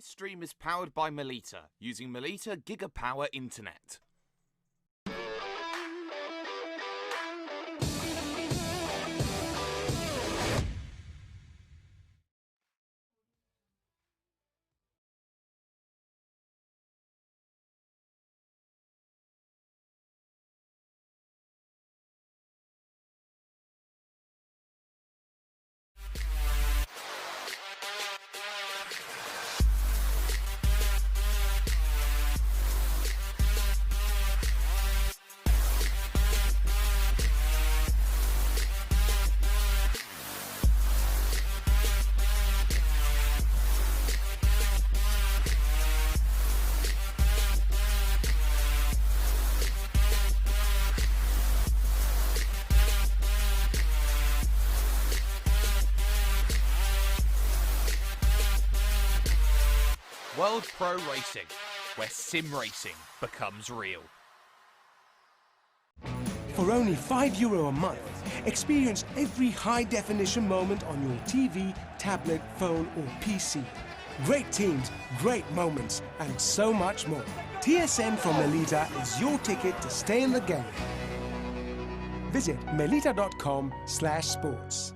This stream is powered by Melita, using Melita Gigapower Internet. World Pro Racing, where sim racing becomes real. For only €5 a month, experience every high-definition moment on your TV, tablet, phone or PC. Great teams, great moments, and so much more. TSN from Melita is your ticket to stay in the game. Visit melita.com/sports.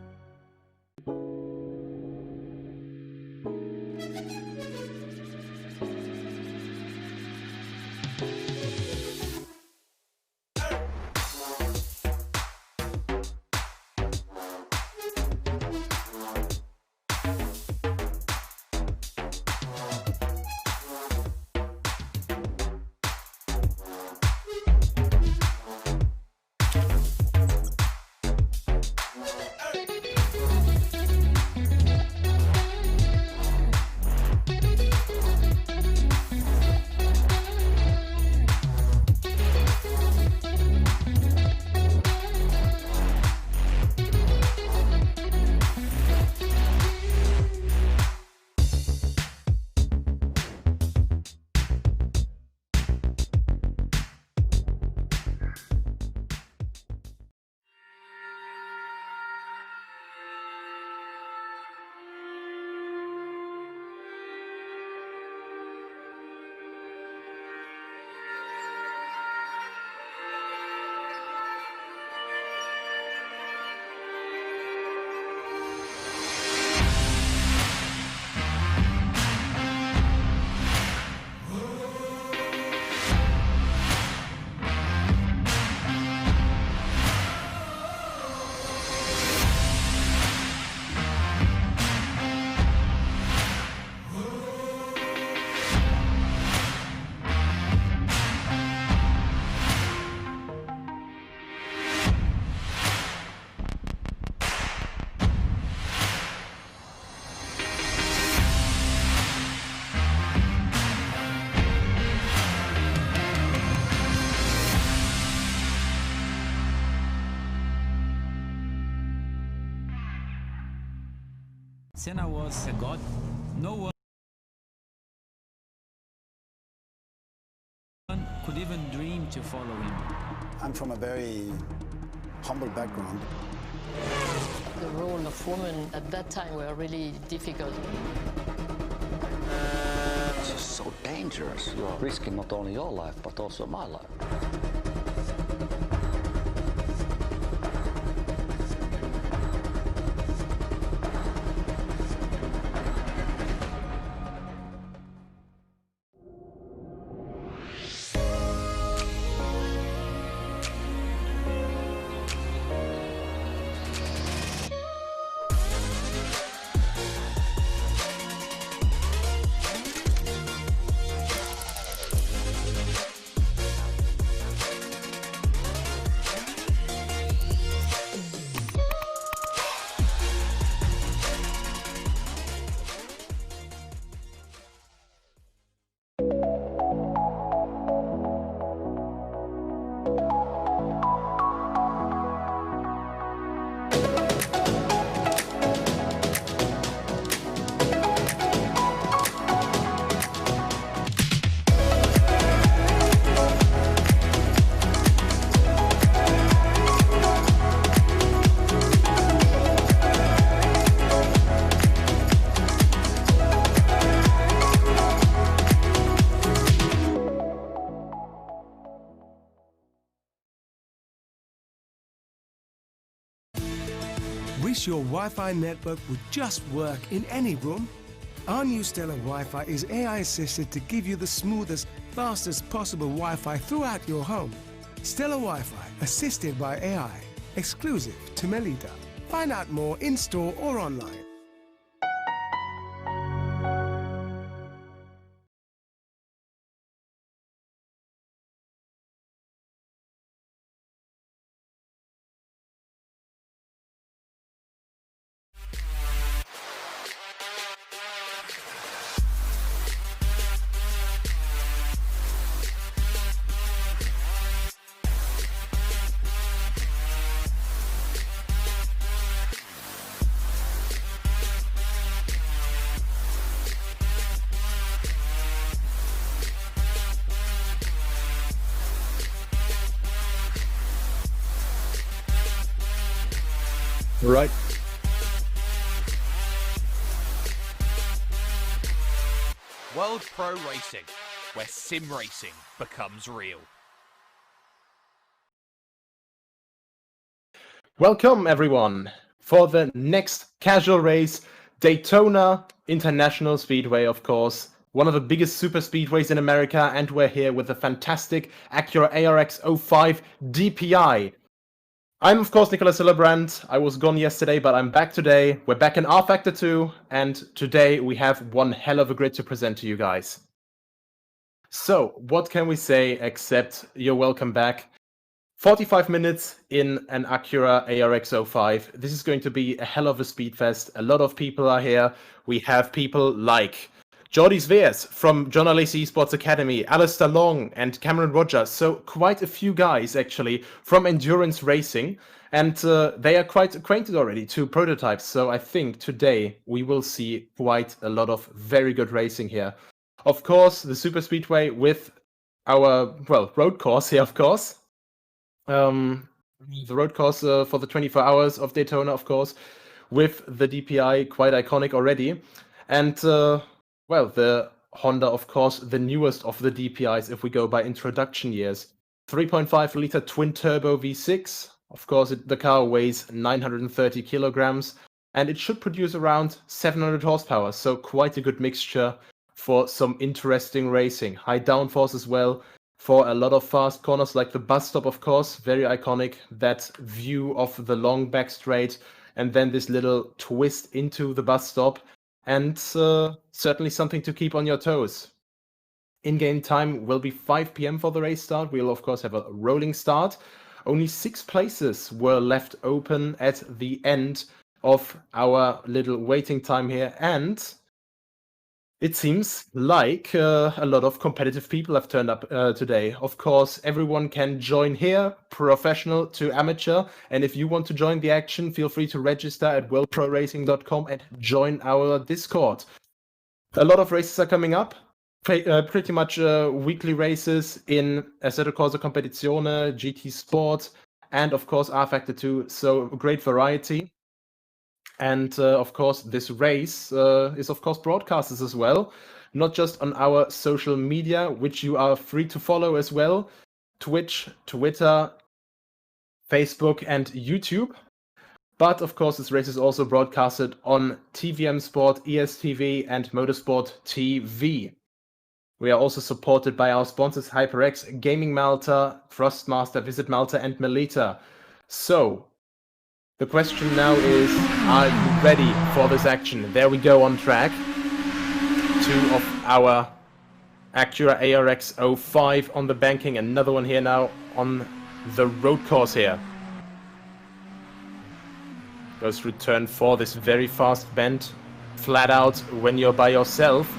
Senna was a god. No one could even dream to follow him. I'm from a very humble background. The role of women at that time were really difficult. This is so dangerous. You are risking not only your life, but also my life. wish your Wi-Fi network would just work in any room? Our new Stellar Wi-Fi is AI assisted to give you the smoothest, fastest possible Wi-Fi throughout your home. Stellar Wi-Fi, assisted by AI, exclusive to Melita. Find out more in-store or online. Right. World Pro Racing, where sim racing becomes real. Welcome everyone for the next casual race, Daytona International Speedway, of course. One of the biggest super speedways in America, and we're here with the fantastic Acura ARX-05 DPI. I'm, of course, Nicholas Hillebrand. I was gone yesterday, but I'm back today. We're back in rFactor 2, and today we have one hell of a grid to present to you guys. So, what can we say except you're welcome back? 45 minutes in an Acura ARX-05. This is going to be a hell of a speed fest. A lot of people are here. We have people like Jordi Sveers from John Alesi Esports Academy, Alistair Long and Cameron Rogers. So quite a few guys actually from endurance racing, and they are quite acquainted already to prototypes. So I think today we will see quite a lot of very good racing here. Of course, the super speedway with our, well, road course here, of course. The road course for the 24 hours of Daytona, of course, with the DPI, quite iconic already. And well, the Honda, of course, the newest of the DPIs if we go by introduction years. 3.5 liter twin turbo V6. Of course, the car weighs 930 kilograms and it should produce around 700 horsepower. So quite a good mixture for some interesting racing. High downforce as well for a lot of fast corners like the bus stop, of course. Very iconic, that view of the long back straight and then this little twist into the bus stop. And certainly something to keep on your toes. In-game time will be 5 PM for the race start. We'll, of course, have a rolling start. Only 6 places were left open at the end of our little waiting time here. And it seems like a lot of competitive people have turned up today. Of course, everyone can join here, professional to amateur. And if you want to join the action, feel free to register at worldproracing.com and join our Discord. A lot of races are coming up. Pretty much weekly races in Assetto Corsa Competizione, GT Sport, and of course rFactor 2. So great variety. And of course, this race is of course broadcasted as well, not just on our social media, which you are free to follow as well, Twitch, Twitter, Facebook, and YouTube. But of course, this race is also broadcasted on TVM Sport, ESTV, and Motorsport TV. We are also supported by our sponsors HyperX, Gaming Malta, Frostmaster, Visit Malta, and Melita. So, the question now is, are you ready for this action? There we go on track. 2 of our Acura ARX-05 on the banking. Another one here now on the road course here. Goes through turn 4, this very fast bend. Flat out when you're by yourself.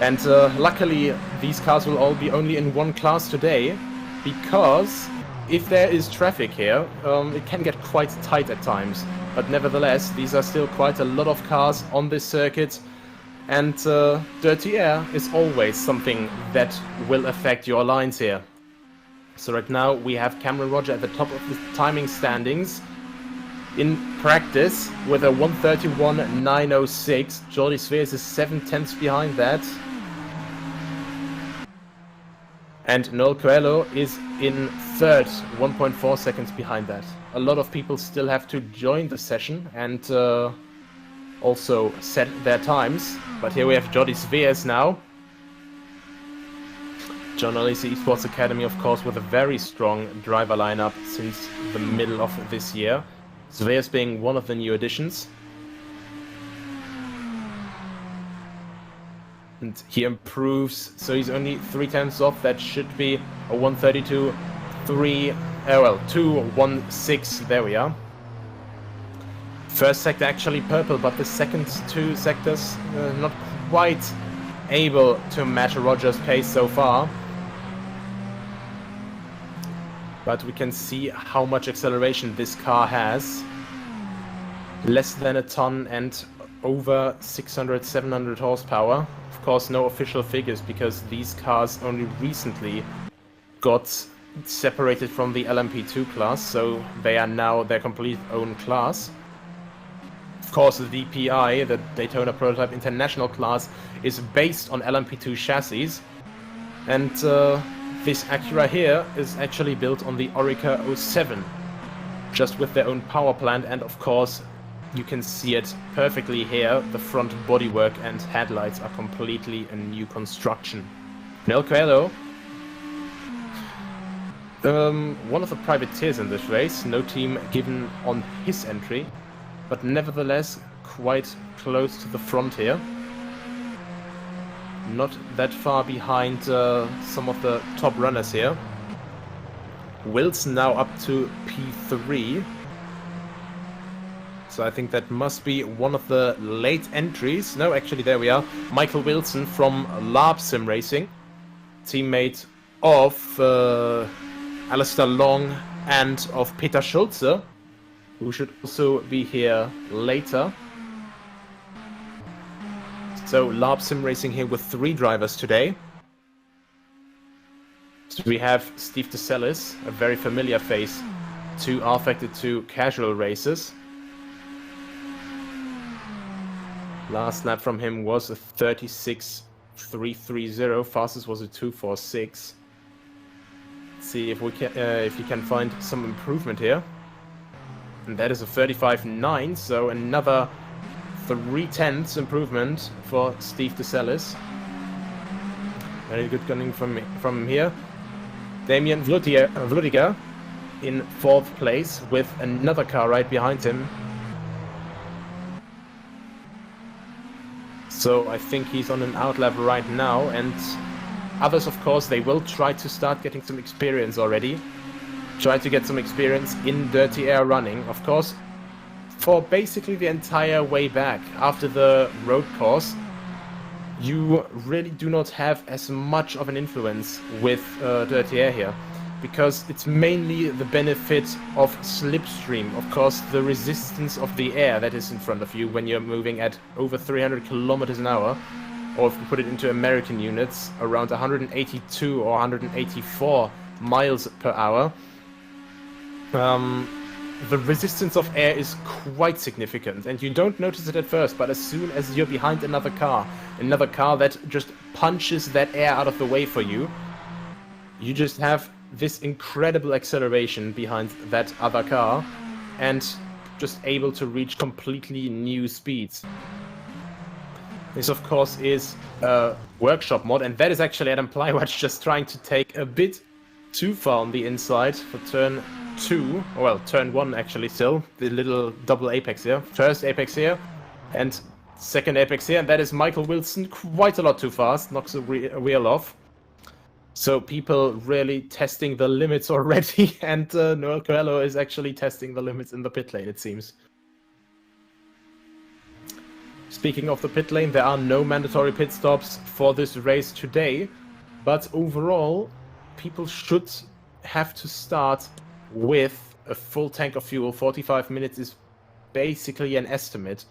And luckily, these cars will all be only in one class today, because if there is traffic here, it can get quite tight at times. But nevertheless, these are still quite a lot of cars on this circuit. And dirty air is always something that will affect your lines here. So right now we have Cameron Roger at the top of the timing standings. In practice with a 1:31.906. Jordi Sveers is 7 tenths behind that. And Noel Coelho is in third, 1.4 seconds behind that. A lot of people still have to join the session and also set their times. But here we have Jordi Sveers now. John Olise Esports Academy, of course, with a very strong driver lineup since the middle of this year. Sveers being one of the new additions. And he improves, so he's only 3/10 off. That should be a 2:16. There we are. First sector actually purple, but the second two sectors not quite able to match Roger's pace so far. But we can see how much acceleration this car has. Less than a ton and over 600, 700 horsepower. Of course, no official figures because these cars only recently got separated from the LMP2 class, so they are now their complete own class. Of course, the DPI, the Daytona Prototype International class, is based on LMP2 chassis, and this Acura here is actually built on the ARX-07, just with their own power plant, and of course you can see it perfectly here. The front bodywork and headlights are completely a new construction. Noel Coelho, one of the privateers in this race, no team given on his entry, but nevertheless quite close to the front here. Not that far behind some of the top runners here. Wilson now up to P3. So I think that must be one of the late entries. No, actually, there we are. Michael Wilson from Lab Sim Racing, teammate of Alistair Long and of Peter Schulze, who should also be here later. So Lab Sim Racing here with 3 drivers today. So we have Steve DeSellis, a very familiar face to rFactor 2 casual races. Last lap from him was a 36.330. Fastest was a 2:46. Let's see if we can, if he can find some improvement here. And that is a 35.9. So another 3/10 improvement for Steve DeSellis. Very good gunning from here. Damien Vludiger in 4th place with another car right behind him. So I think he's on an outlap right now, and others, of course, they will try to start getting some experience already. Try to get some experience in dirty air running, of course, for basically the entire way back. After the road course, you really do not have as much of an influence with dirty air here, because it's mainly the benefit of slipstream, of course, the resistance of the air that is in front of you when you're moving at over 300 kilometers an hour, or if we put it into American units, around 182 or 184 miles per hour. The resistance of air is quite significant, and you don't notice it at first, but as soon as you're behind another car that just punches that air out of the way for you, you just have this incredible acceleration behind that other car and just able to reach completely new speeds. This, of course, is a workshop mod, and that is actually Adam Plywatch just trying to take a bit too far on the inside for turn 2, well, turn 1 actually still, the little double apex here. First apex here, and second apex here, and that is Michael Wilson quite a lot too fast, knocks the wheel off. So people really testing the limits already, and Noel Coelho is actually testing the limits in the pit lane, it seems. Speaking of the pit lane, there are no mandatory pit stops for this race today, but overall, people should have to start with a full tank of fuel. 45 minutes is basically an estimate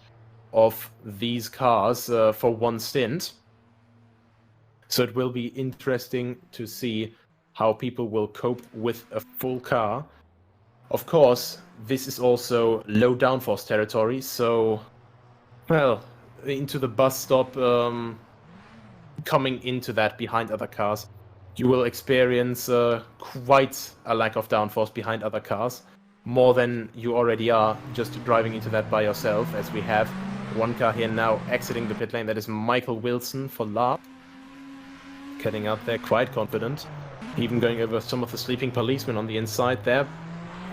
of these cars for one stint. So it will be interesting to see how people will cope with a full car. Of course, this is also low downforce territory, so, well, into the bus stop, coming into that behind other cars, you will experience quite a lack of downforce behind other cars, more than you already are just driving into that by yourself, as we have one car here now exiting the pit lane. That is Michael Wilson for Larp, getting out there quite confident, even going over some of the sleeping policemen on the inside there.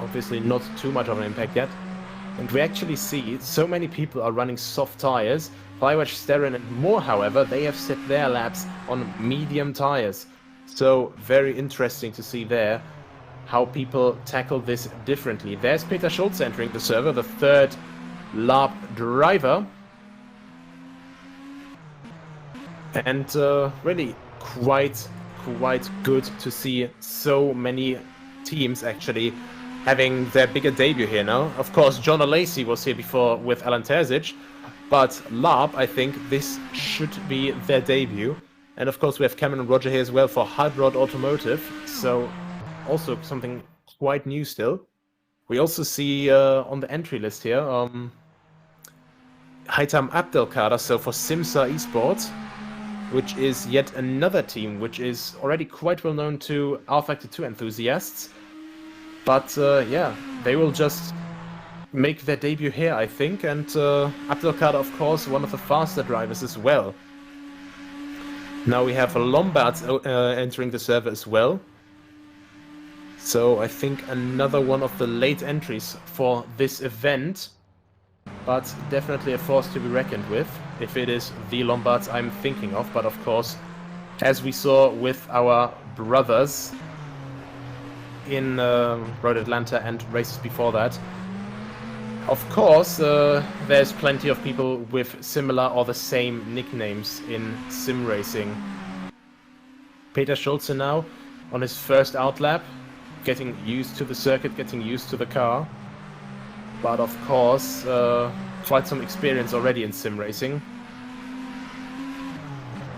Obviously not too much of an impact yet. And we actually see so many people are running soft tires. Firewatch, Sterren and Moore, however, they have set their laps on medium tires. So very interesting to see there how people tackle this differently. There's Peter Schulze entering the server, the third Larp driver. And really quite good to see so many teams actually having their bigger debut here now. Of course, John Lacey was here before with Alan Terzic, but Larp, I think this should be their debut. And of course, we have Cameron and Roger here as well for Hard Rod Automotive, so also something quite new still. We also see on the entry list here Haitam Abdelkader, so for Simsa Esports, which is yet another team which is already quite well known to rFactor 2 enthusiasts. But yeah, they will just make their debut here, I think, and Abdelkader, of course, one of the faster drivers as well. Now we have Lombards entering the server as well. So I think another one of the late entries for this event, but definitely a force to be reckoned with, if it is the Lombards I'm thinking of. But of course, as we saw with our brothers in Road Atlanta and races before that, of course, there's plenty of people with similar or the same nicknames in sim racing. Peter Schulze now on his first outlap, getting used to the circuit, getting used to the car. But of course, quite some experience already in sim racing.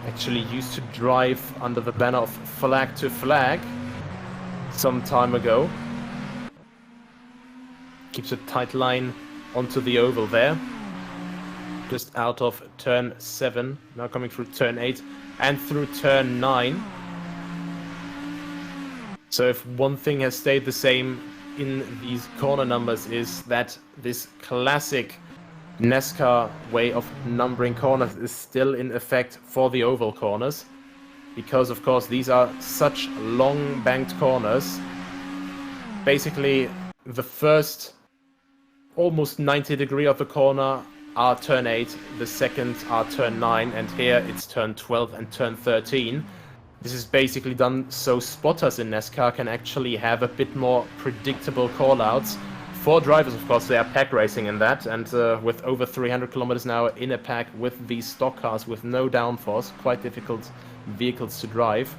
Actually used to drive under the banner of Flag to Flag some time ago. Keeps a tight line onto the oval there. Just out of turn 7, now coming through turn 8 and through turn 9. So if one thing has stayed the same in these corner numbers is that this classic NASCAR way of numbering corners is still in effect for the oval corners. Because of course these are such long banked corners. Basically the first almost 90 degree of the corner are turn 8, the second are turn 9, and here it's turn 12 and turn 13. This is basically done so spotters in NASCAR can actually have a bit more predictable callouts. For drivers, of course, they are pack racing in that, and with over 300 kilometers an hour in a pack with these stock cars with no downforce, quite difficult vehicles to drive.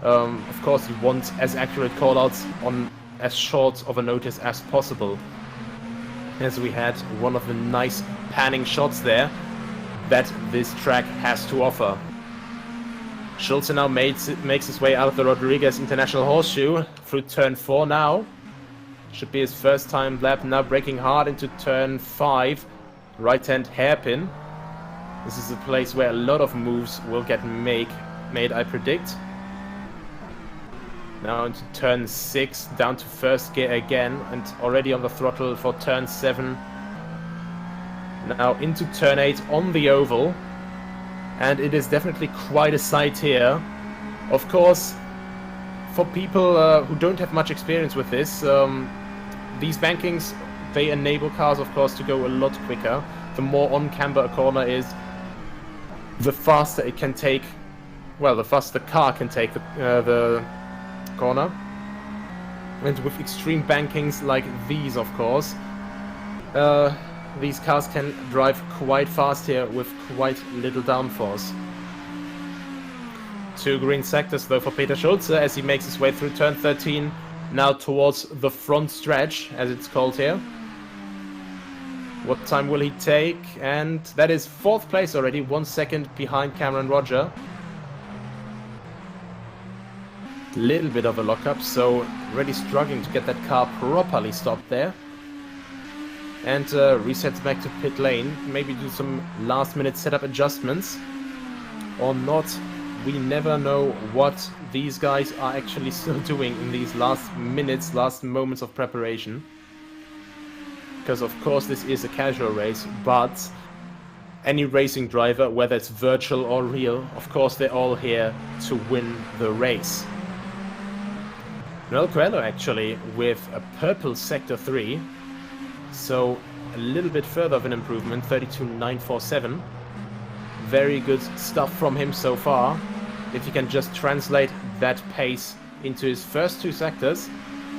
Of course, you want as accurate callouts on as short of a notice as possible. As we had one of the nice panning shots there that this track has to offer. Schulze now makes his way out of the Rodriguez International Horseshoe through turn 4 now. Should be his first time lap, now braking hard into turn 5, right-hand hairpin. This is a place where a lot of moves will get made, I predict. Now into turn 6, down to first gear again, and already on the throttle for turn 7. Now into turn 8 on the oval. And it is definitely quite a sight here. Of course, for people who don't have much experience with this, these bankings, they enable cars, of course, to go a lot quicker. The more on camber a corner is, the faster it can take, well, the faster the car can take the corner. And with extreme bankings like these, of course, these cars can drive quite fast here with quite little downforce. 2 green sectors though for Peter Schulze as he makes his way through turn 13, now towards the front stretch, as it's called here. What time will he take? And that is 4th place already, 1 second behind Cameron Roger. Little bit of a lockup, so really struggling to get that car properly stopped there. And resets back to pit lane, maybe do some last minute setup adjustments. Or not, we never know what these guys are actually still doing in these last minutes, last moments of preparation. Because of course this is a casual race, but any racing driver, whether it's virtual or real, of course they're all here to win the race. Noel Coelho actually with a purple Sector 3, so a little bit further of an improvement, 32.947. Very good stuff from him so far. If he can just translate that pace into his first 2 sectors,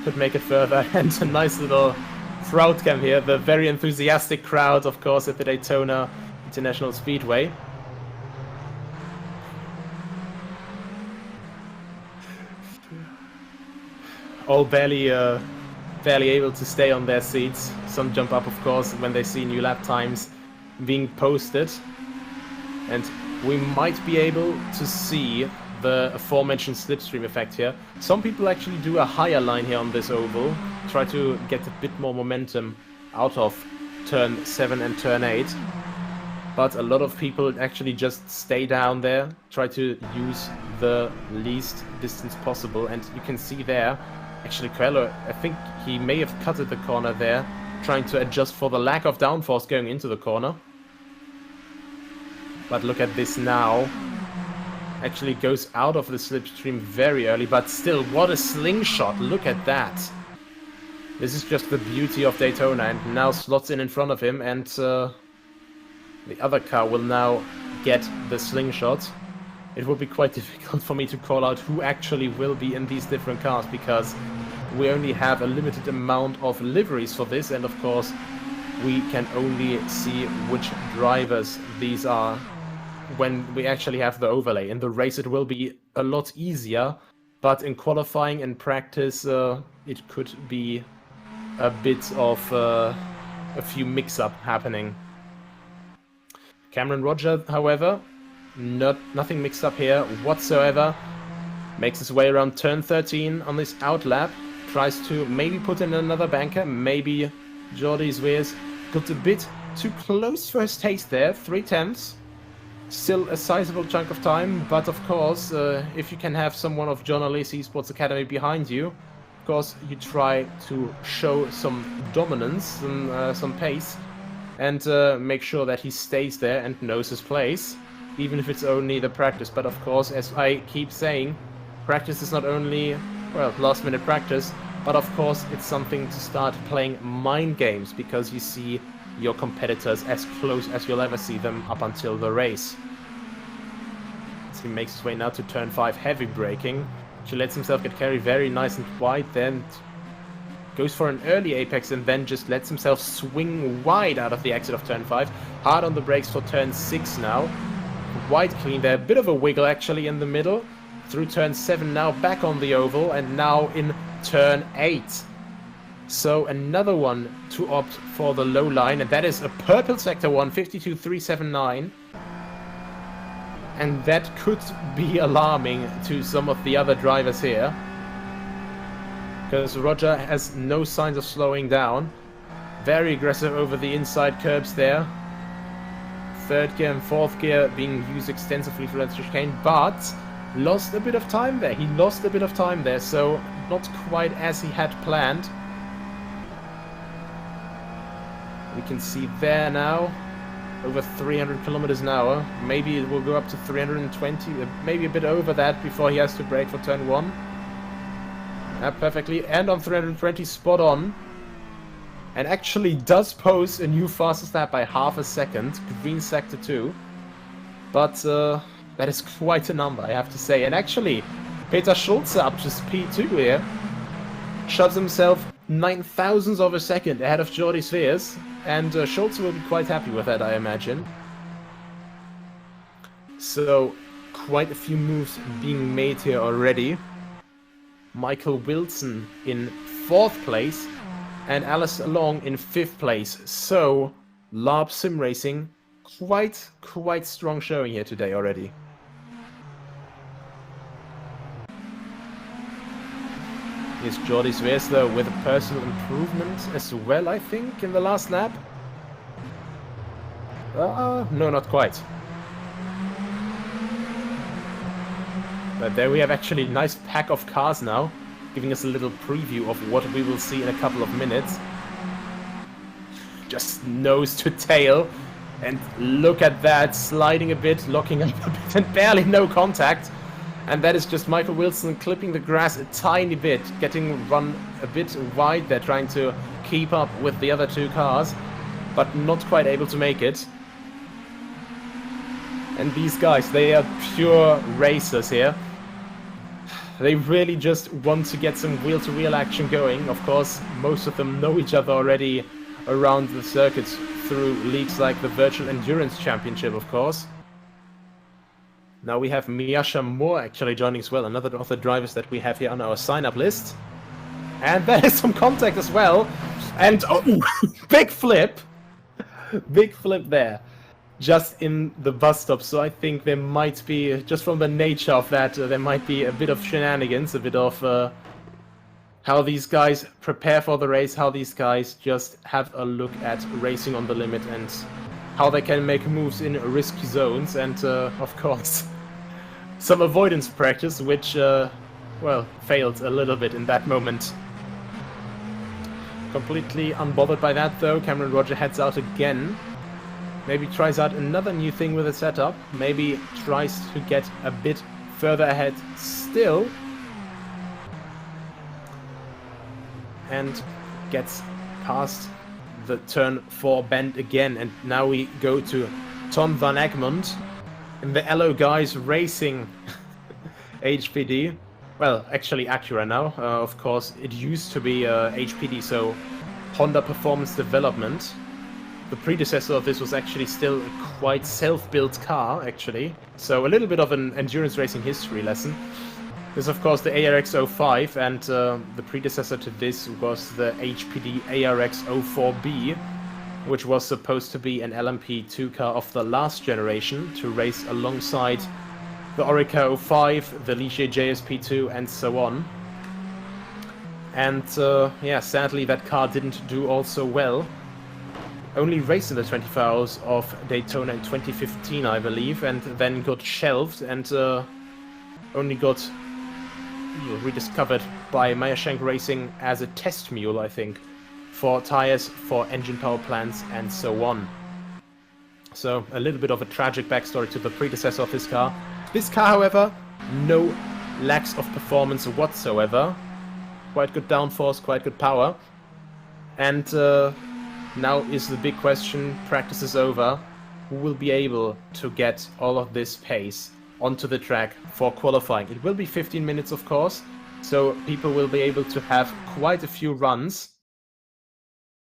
could make it further. And a nice little crowd cam here, the very enthusiastic crowd, of course, at the Daytona International Speedway. All barely able to stay on their seats. Some jump up, of course, when they see new lap times being posted. And we might be able to see the aforementioned slipstream effect here. Some people actually do a higher line here on this oval, try to get a bit more momentum out of turn 7 and turn 8. But a lot of people actually just stay down there, try to use the least distance possible. And you can see there, actually Coelho, I think he may have cutted the corner there, trying to adjust for the lack of downforce going into the corner. But look at this now. Actually goes out of the slipstream very early, but still, what a slingshot. Look at that. This is just the beauty of Daytona, and now slots in front of him, and the other car will now get the slingshot. It will be quite difficult for me to call out who actually will be in these different cars, because we only have a limited amount of liveries for this, and of course we can only see which drivers these are when we actually have the overlay. In the race it will be a lot easier, but in qualifying and practice it could be a bit of a few mix-up happening. Cameron Roger, however, nothing mixed up here whatsoever. Makes his way around turn 13 on this outlap. Tries to maybe put in another banker. Maybe Jordi Zweers got a bit too close for his taste there. 3/10. Still a sizable chunk of time, but of course, if you can have someone of John Alesi Sports Academy behind you, of course you try to show some dominance and some pace, and make sure that he stays there and knows his place, even if it's only the practice. But of course, as I keep saying, practice is not only, well, last-minute practice, but of course it's something to start playing mind games, because you see your competitors as close as you'll ever see them up until the race. So he makes his way now to turn 5, heavy braking. He lets himself get carried very nice and wide, then goes for an early apex and then just lets himself swing wide out of the exit of turn 5. Hard on the brakes for turn 6 now. Wide clean there, bit of a wiggle actually in the middle. Through turn 7 now, back on the oval, and now in turn 8. So another one to opt for the low line, and that is a purple Sector 1, 52.379. And that could be alarming to some of the other drivers here, because Roger has no signs of slowing down. Very aggressive over the inside curbs there. Third gear and fourth gear being used extensively for that chicane, but lost a bit of time there. He lost a bit of time there, so not quite as he had planned. We can see there now, over 300 kilometers an hour. Maybe it will go up to 320, maybe a bit over that before he has to brake for turn 1. Perfectly, and on 320, spot on. And actually does pose a new fastest lap by half a second, green Sector 2. But that is quite a number, I have to say. And actually, Peter Schulze up to P2 here. Shoves himself 9,000ths of a second ahead of Jordi Zweers. And Schulze will be quite happy with that, I imagine. So, quite a few moves being made here already. Michael Wilson in 4th place. And Alistair Long in 5th place. So, LARP Sim Racing, quite strong showing here today already. Here's Jordi Zweers though with a personal improvement as well, I think, in the last lap. No, not quite. But there we have actually a nice pack of cars now, giving us a little preview of what we will see in a couple of minutes. Just nose to tail, and look at that, sliding a bit, locking up a bit, and barely no contact. And that is just Michael Wilson clipping the grass a tiny bit, getting run a bit wide there, trying to keep up with the other two cars, but not quite able to make it. And these guys, they are pure racers here. They really just want to get some wheel-to-wheel action going. Of course, most of them know each other already around the circuits through leagues like the Virtual Endurance Championship, of course. Now we have Miasha Moore actually joining as well, another of the drivers that we have here on our sign-up list. And there is some contact as well. And, oh, big flip! Big flip there. Just in the bus stop, so I think there might be, just from the nature of that, there might be a bit of shenanigans, a bit of how these guys prepare for the race, how these guys just have a look at racing on the limit and how they can make moves in risky zones, and of course some avoidance practice, which well, failed a little bit in that moment. Completely unbothered by that though, Cameron Roger heads out again. Maybe tries out another new thing with the setup, maybe tries to get a bit further ahead still, and gets past the turn 4 bend again. And now we go to Tom van Egmond and the LO guys racing HPD. Well, actually Acura now. Of course, it used to be HPD, so Honda Performance Development. The predecessor of this was actually still a quite self-built car, actually. So a little bit of an endurance racing history lesson. This is, of course, the ARX-05, and the predecessor to this was the HPD ARX-04B, which was supposed to be an LMP2 car of the last generation to race alongside the Orica 05, the Ligier JSP2, and so on. And yeah, sadly that car didn't do all so well. Only raced in the 24 Hours of Daytona in 2015, I believe, and then got shelved and only got rediscovered by Meyershank Racing as a test mule, I think, for tires, for engine power plants, and so on. So a little bit of a tragic backstory to the predecessor of this car. This car, however, no lacks of performance whatsoever. Quite good downforce, quite good power. And now is the big question, practice is over, who will be able to get all of this pace onto the track for qualifying? It will be 15 minutes, of course, so people will be able to have quite a few runs.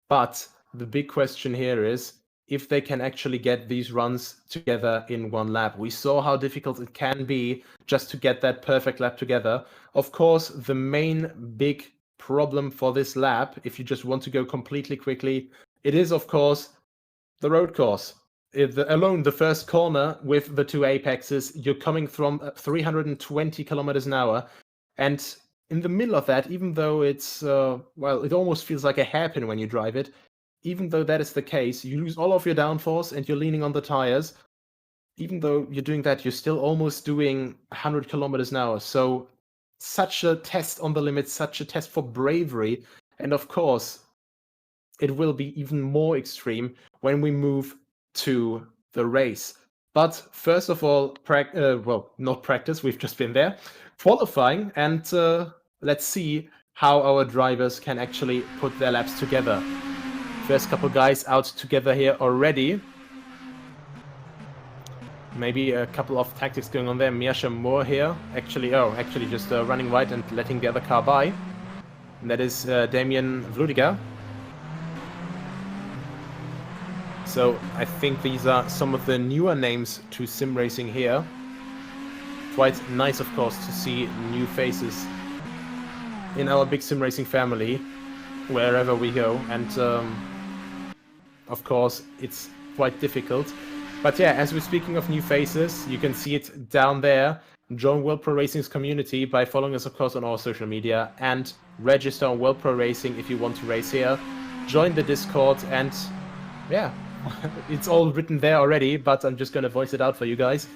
But the big question here is if they can actually get these runs together in one lap. We saw how difficult it can be just to get that perfect lap together. Of course, the main big problem for this lap, if you just want to go completely quickly, it is, of course, the road course. Alone, the first corner with the two apexes, you're coming from 320 kilometers an hour. And in the middle of that, even though it's, well, it almost feels like a hairpin when you drive it, even though that is the case, you lose all of your downforce and you're leaning on the tires. Even though you're doing that, you're still almost doing 100 kilometers an hour. So such a test on the limit, such a test for bravery. And of course, it will be even more extreme when we move to the race. But first of all, well, not practice, we've just been there, qualifying, and let's see how our drivers can actually put their laps together. First couple guys out together here already. Maybe a couple of tactics going on there. Miasha Moore here, actually just running right and letting the other car by. And that is Damien Vludiger. So I think these are some of the newer names to sim racing here. Quite nice, of course, to see new faces in our big sim racing family, wherever we go. And of course, it's quite difficult. But yeah, as we're speaking of new faces, you can see it down there. Join World Pro Racing's community by following us, of course, on our social media, and register on World Pro Racing if you want to race here. Join the Discord, and yeah, it's all written there already, but I'm just going to voice it out for you guys.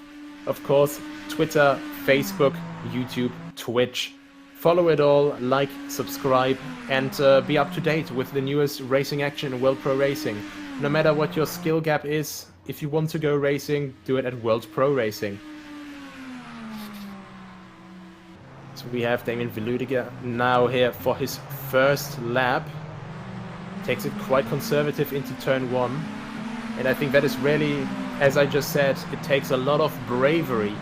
of course, Twitter, Facebook, YouTube, Twitch. Follow it all, like, subscribe, and be up to date with the newest racing action in World Pro Racing. No matter what your skill gap is, if you want to go racing, do it at World Pro Racing. So we have Damien Veludiger now here for his first lap. Takes it quite conservative into turn 1. And I think that is really, as I just said, it takes a lot of bravery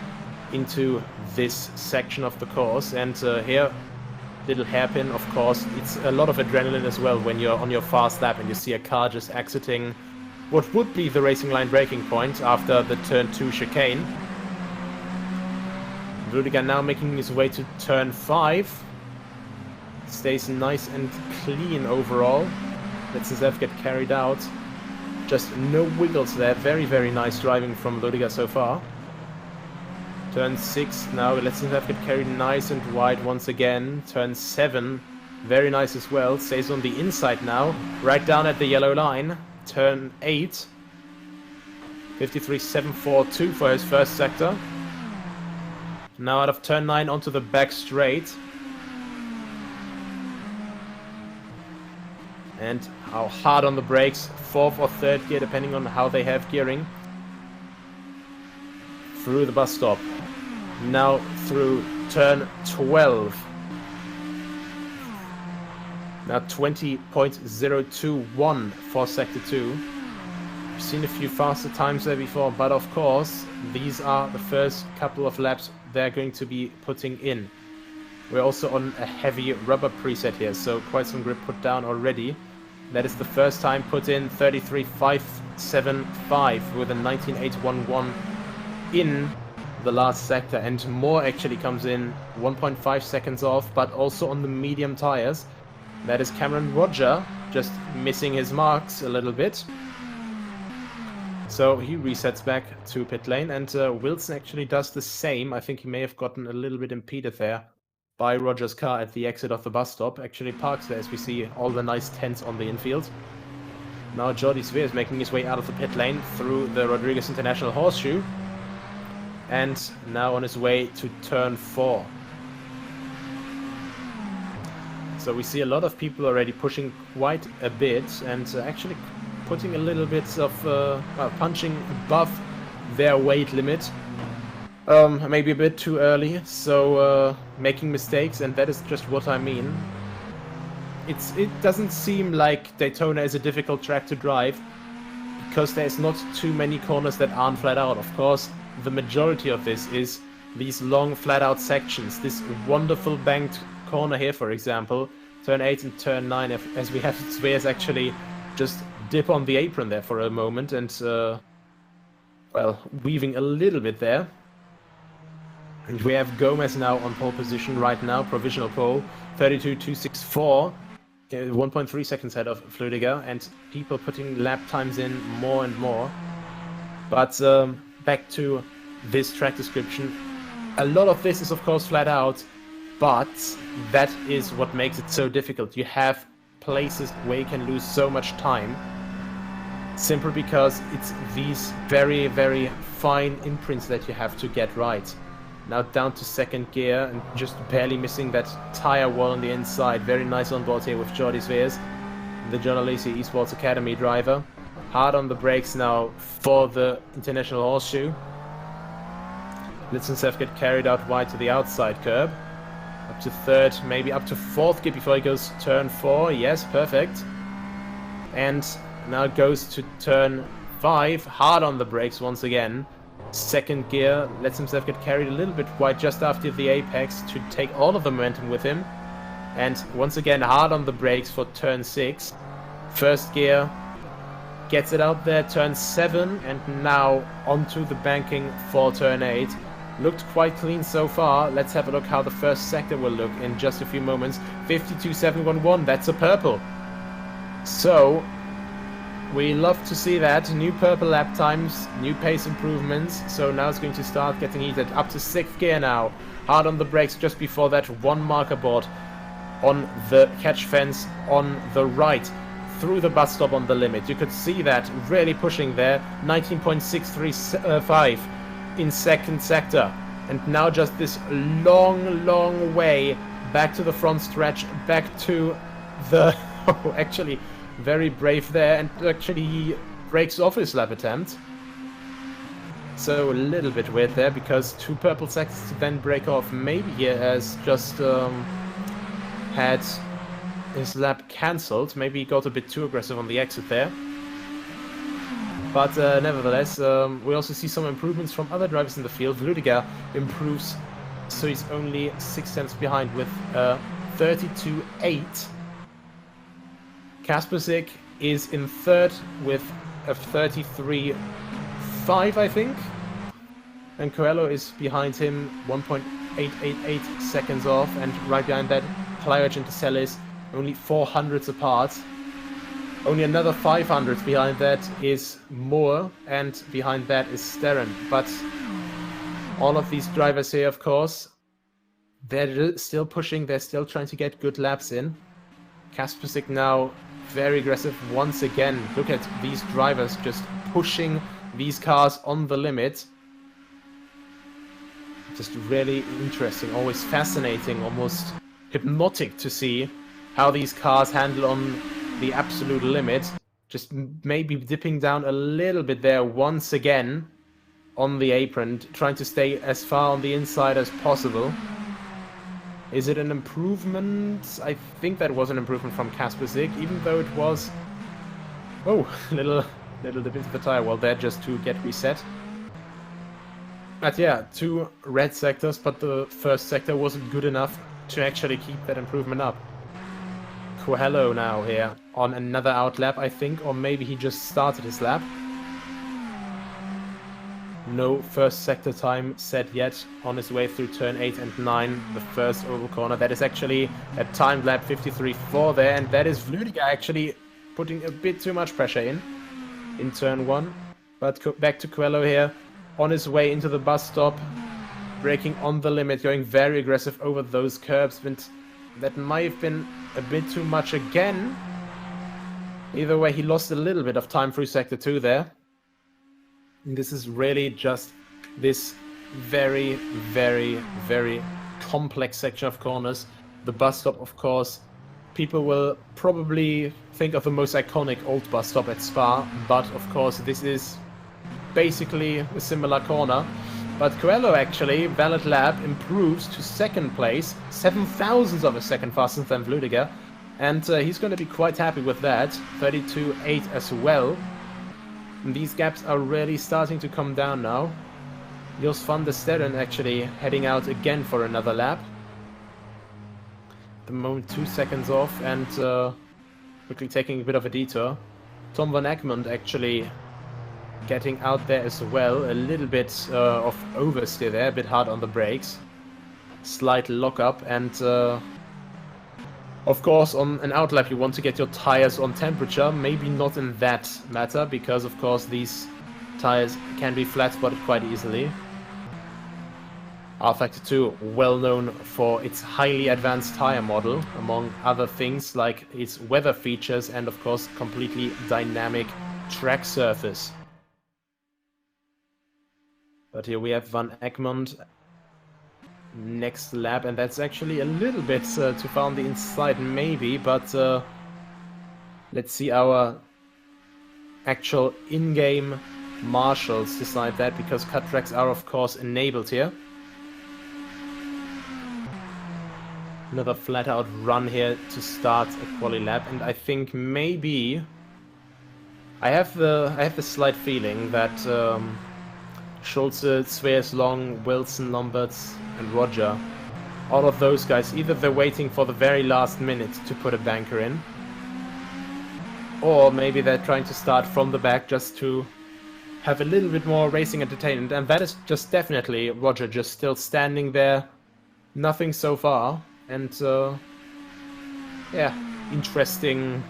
into this section of the course. And here, little hairpin, of course, it's a lot of adrenaline as well when you're on your fast lap and you see a car just exiting what would be the racing line braking point after the turn 2 chicane. Veludiger now making his way to turn 5. Stays nice and clean overall. Lets himself get carried out. Just no wiggles there. Very, very nice driving from Veludiger so far. Turn 6 now lets himself get carried nice and wide once again. Turn 7, very nice as well. Stays on the inside now, right down at the yellow line. Turn 8, 53.742 for his first sector. Now out of turn 9 onto the back straight. And how hard on the brakes, 4th or 3rd gear depending on how they have gearing. Through the bus stop. Now through turn 12. Now 20.021 for sector 2. I've seen a few faster times there before, but of course these are the first couple of laps they're going to be putting in. We're also on a heavy rubber preset here, so quite some grip put down already. That is the first time put in 33.575 with a 19.811 in the last sector, and more actually comes in 1.5 seconds off, but also on the medium tires. That is Cameron Roger, just missing his marks a little bit. So he resets back to pit lane, and Wilson actually does the same. I think he may have gotten a little bit impeded there by Roger's car at the exit of the bus stop. Actually parks there as we see all the nice tents on the infield. Now Jordi Svea is making his way out of the pit lane through the Rodriguez International Horseshoe. And now on his way to turn 4. So we see a lot of people already pushing quite a bit and actually putting a little bit of punching above their weight limit. Maybe a bit too early, so making mistakes, and that is just what I mean. It doesn't seem like Daytona is a difficult track to drive because there's not too many corners that aren't flat out. Of course, the majority of this is these long flat out sections. This wonderful banked corner here, for example, turn 8 and turn 9, as we have Sveas actually just dip on the apron there for a moment and, well, weaving a little bit there. And we have Gomez now on pole position right now, provisional pole, 32.264, 1.3 seconds ahead of Veludiger, and people putting lap times in more and more. But back to this track description. A lot of this is of course flat out, but that is what makes it so difficult. You have places where you can lose so much time, simply because it's these very, very fine imprints that you have to get right. Now down to 2nd gear and just barely missing that tire wall on the inside. Very nice on board here with Jordi Sveas, the John Alesi Esports Academy driver. Hard on the brakes now for the International Horseshoe. Lets himself get carried out wide to the outside curb. Up to 3rd, maybe up to 4th gear before he goes turn 4. Yes, perfect. And now goes to turn 5. Hard on the brakes once again. 2nd gear, lets himself get carried a little bit wide just after the apex to take all of the momentum with him. And once again hard on the brakes for turn 6. 1st gear, gets it out there, turn 7, and now onto the banking for turn 8. Looked quite clean so far. Let's have a look how the first sector will look in just a few moments. 52.711, that's a purple. So we love to see that. New purple lap times, new pace improvements. So now it's going to start getting heated. Up to 6th gear now. Hard on the brakes just before that one marker board on the catch fence on the right. Through the bus stop on the limit. You could see that really pushing there. 19.635. in second sector. And now just this long way back to the front stretch, back to the... Oh, actually, very brave there, and actually he breaks off his lap attempt. So a little bit weird there, because 2 purple seconds to then break off. Maybe he has just had his lap cancelled. Maybe he got a bit too aggressive on the exit there. But nevertheless, we also see some improvements from other drivers in the field. Vludiger improves, so he's only 6 tenths behind with 32.8. Kaspersik is in third with a 33.5, I think. And Coelho is behind him, 1.888 seconds off. And right behind that, Klajic and Teselis, only 400s apart. Only another 500s behind that is Moore, and behind that is Sterren. But all of these drivers here, of course, they're still pushing, they're still trying to get good laps in. Kaspersik now very aggressive once again. Look at these drivers just pushing these cars on the limit. Just really interesting, always fascinating, almost hypnotic to see how these cars handle on the absolute limit. Just maybe dipping down a little bit there once again on the apron, trying to stay as far on the inside as possible. Is it an improvement? I think that was an improvement from Kaspersik, even though it was... Oh, little dip into the tire wall there just to get reset. But yeah, 2 red sectors, but the first sector wasn't good enough to actually keep that improvement up. Coelho now here on another outlap, I think, or maybe he just started his lap. No first sector time set yet, on his way through turn 8 and 9, the first oval corner. That is actually a timed lap 53.4 there, and that is Vludiger actually putting a bit too much pressure in turn 1. But back to Coelho here, on his way into the bus stop, braking on the limit, going very aggressive over those curbs, and that might have been a bit too much again. Either way, he lost a little bit of time through sector 2 there. And this is really just this very complex section of corners. The bus stop, of course, people will probably think of the most iconic old bus stop at Spa, but of course this is basically a similar corner. But Coelho actually, valid lap, improves to second place, 7,000ths of a second faster than Vludiger, and he's going to be quite happy with that, 32.8 as well. And these gaps are really starting to come down now. Jos van der Sterren actually heading out again for another lap. At the moment 2 seconds off, and quickly taking a bit of a detour. Tom van Egmond actually getting out there as well, a little bit of oversteer there, a bit hard on the brakes. Slight lock-up, and of course on an outlap you want to get your tires on temperature, maybe not in that matter, because of course these tires can be flat spotted quite easily. rFactor 2, well known for its highly advanced tire model, among other things like its weather features and of course completely dynamic track surface. But here we have Van Egmond next lap, and that's actually a little bit too far on the inside maybe, but let's see our actual in-game marshals decide that, because cut tracks are of course enabled here. Another flat out run here to start a quali lap, and I think maybe I have the slight feeling that Schulze, Sveers, Long, Wilson, Lombards and Roger, all of those guys, either they're waiting for the very last minute to put a banker in, or maybe they're trying to start from the back just to have a little bit more racing entertainment, and that is just definitely Roger just still standing there, nothing so far, and yeah, interesting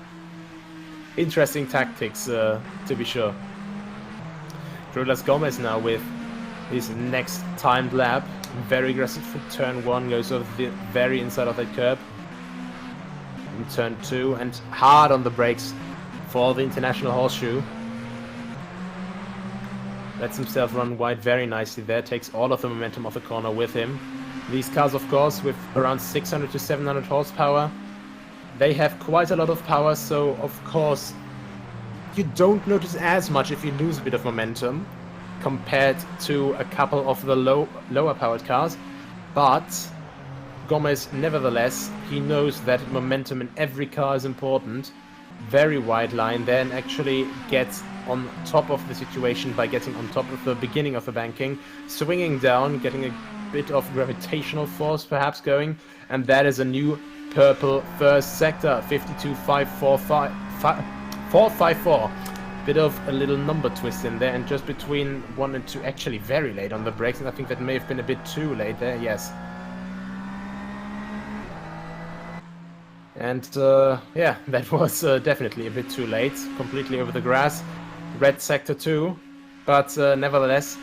tactics to be sure. Rulas Gomez now with his next timed lap, very aggressive for turn 1, goes over the very inside of that curb. In turn 2, and hard on the brakes for the International Horseshoe. Lets himself run wide very nicely there, takes all of the momentum of the corner with him. These cars, of course, with around 600 to 700 horsepower, they have quite a lot of power, so of course you don't notice as much if you lose a bit of momentum compared to a couple of the lower powered cars. But Gomez, nevertheless, he knows that momentum in every car is important. Very wide line, then actually gets on top of the situation by getting on top of the beginning of the banking, swinging down, getting a bit of gravitational force perhaps going, and that is a new purple first sector, 52.545. Bit of a little number twist in there, and just between 1 and 2, actually very late on the brakes, and I think that may have been a bit too late there, yes. And yeah, that was definitely a bit too late, completely over the grass. Red sector 2, but nevertheless,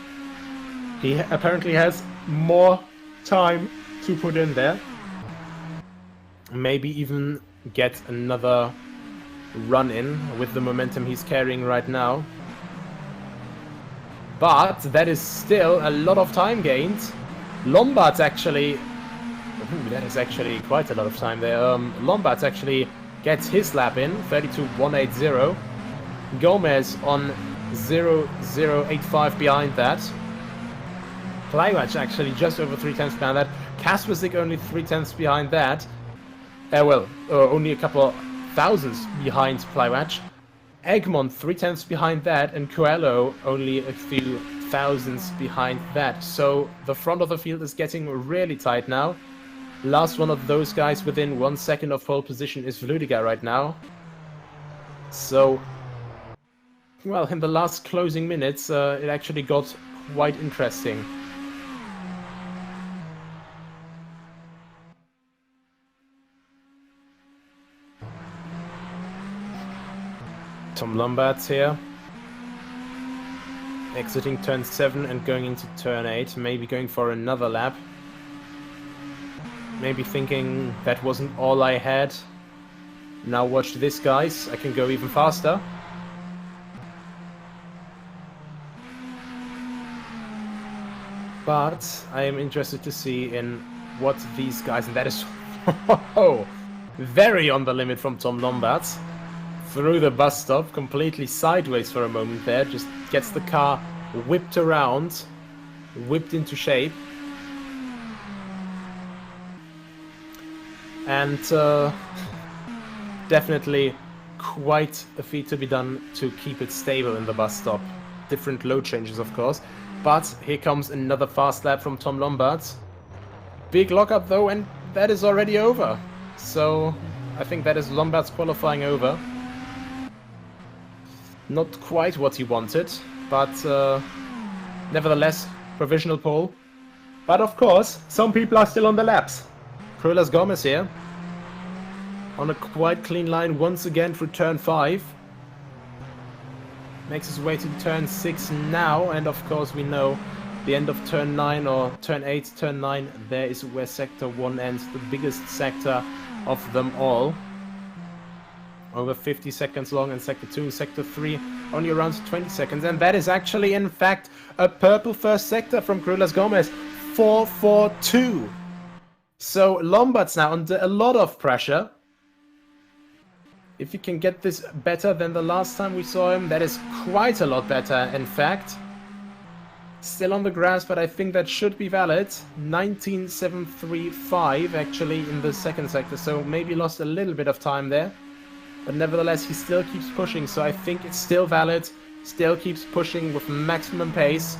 he apparently has more time to put in there. Maybe even get another run in with the momentum he's carrying right now. But that is still a lot of time gained. Lombard's actually... that is actually quite a lot of time there. Lombard's actually gets his lap in, 32.180. Gomez on 0.085 behind that. Plywatch actually just over 3 tenths behind that. Kaspersik only 3 tenths behind that. Only a couple of thousandths behind Plywatch. Egmont 3 tenths behind that, and Coelho only a few thousandths behind that. So the front of the field is getting really tight now. Last one of those guys within 1 second of pole position is Vludiga right now. So, well, in the last closing minutes, it actually got quite interesting. Tom Lombard's here. Exiting turn 7 and going into turn 8, maybe going for another lap. Maybe thinking that wasn't all I had. Now watch this, guys. I can go even faster. But I am interested to see in what these guys... And that is very on the limit from Tom Lombard. Through the bus stop, completely sideways for a moment there. Just gets the car whipped around. Whipped into shape. And definitely quite a feat to be done to keep it stable in the bus stop. Different load changes, of course. But here comes another fast lap from Tom Lombard. Big lockup though, and that is already over. So I think that is Lombard's qualifying over. Not quite what he wanted, but nevertheless, provisional pole. But of course, some people are still on the laps. Cruelas Gomez here, on a quite clean line once again through turn 5. Makes his way to turn 6 now, and of course we know the end of turn 9 or turn 8, turn 9, there is where sector 1 ends, the biggest sector of them all. Over 50 seconds long, and sector 2, sector 3 only around 20 seconds, and that is actually in fact a purple first sector from Cruelas Gomez, 4.42. So Lombard's now under a lot of pressure. If you can get this better than the last time we saw him, that is quite a lot better, in fact. Still on the grass, but I think that should be valid. 19.735 actually in the second sector, so maybe lost a little bit of time there. But nevertheless, he still keeps pushing, so I think it's still valid. Still keeps pushing with maximum pace.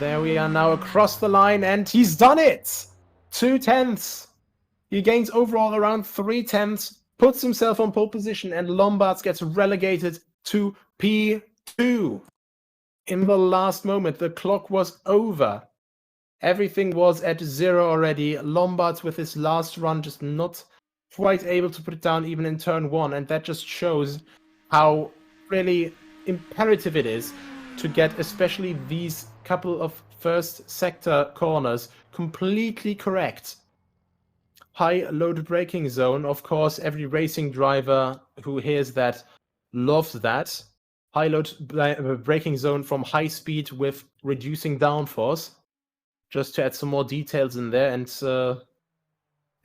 There we are now across the line, and he's done it! 2 tenths. He gains overall around 3 tenths, puts himself on pole position, and Lombard gets relegated to P2. In the last moment, the clock was over. Everything was at 0 already. Lombard with his last run just not quite able to put it down even in turn 1, and that just shows how really imperative it is to get especially these couple of first sector corners completely correct. High load braking zone, of course, every racing driver who hears that loves that. High load braking zone from high speed with reducing downforce. Just to add some more details in there, and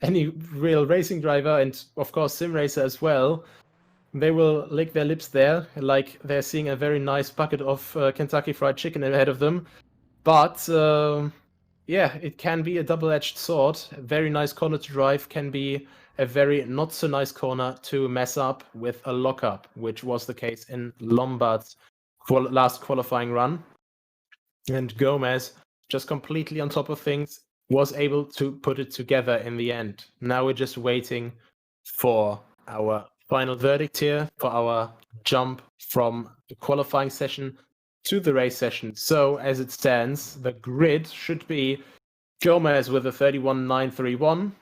any real racing driver, and of course sim racer as well, they will lick their lips there, like they're seeing a very nice bucket of Kentucky Fried Chicken ahead of them. But yeah, it can be a double-edged sword. A very nice corner to drive can be a very not so nice corner to mess up with a lockup, which was the case in Lombard's last qualifying run. And Gomez, just completely on top of things, was able to put it together in the end. Now we're just waiting for our final verdict here, for our jump from the qualifying session to the race session. So as it stands, the grid should be Gomez with a 31.931,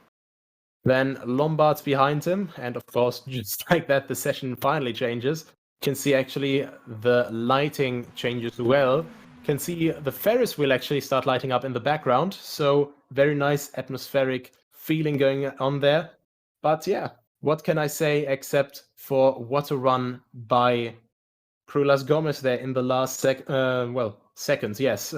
then Lombard's behind him, and of course, just like that, the session finally changes. You can see actually the lighting changes as well. Can see the Ferris wheel actually start lighting up in the background, so very nice atmospheric feeling going on there. But yeah, what can I say except for what a run by Crulas Gomez there in the last seconds, yes.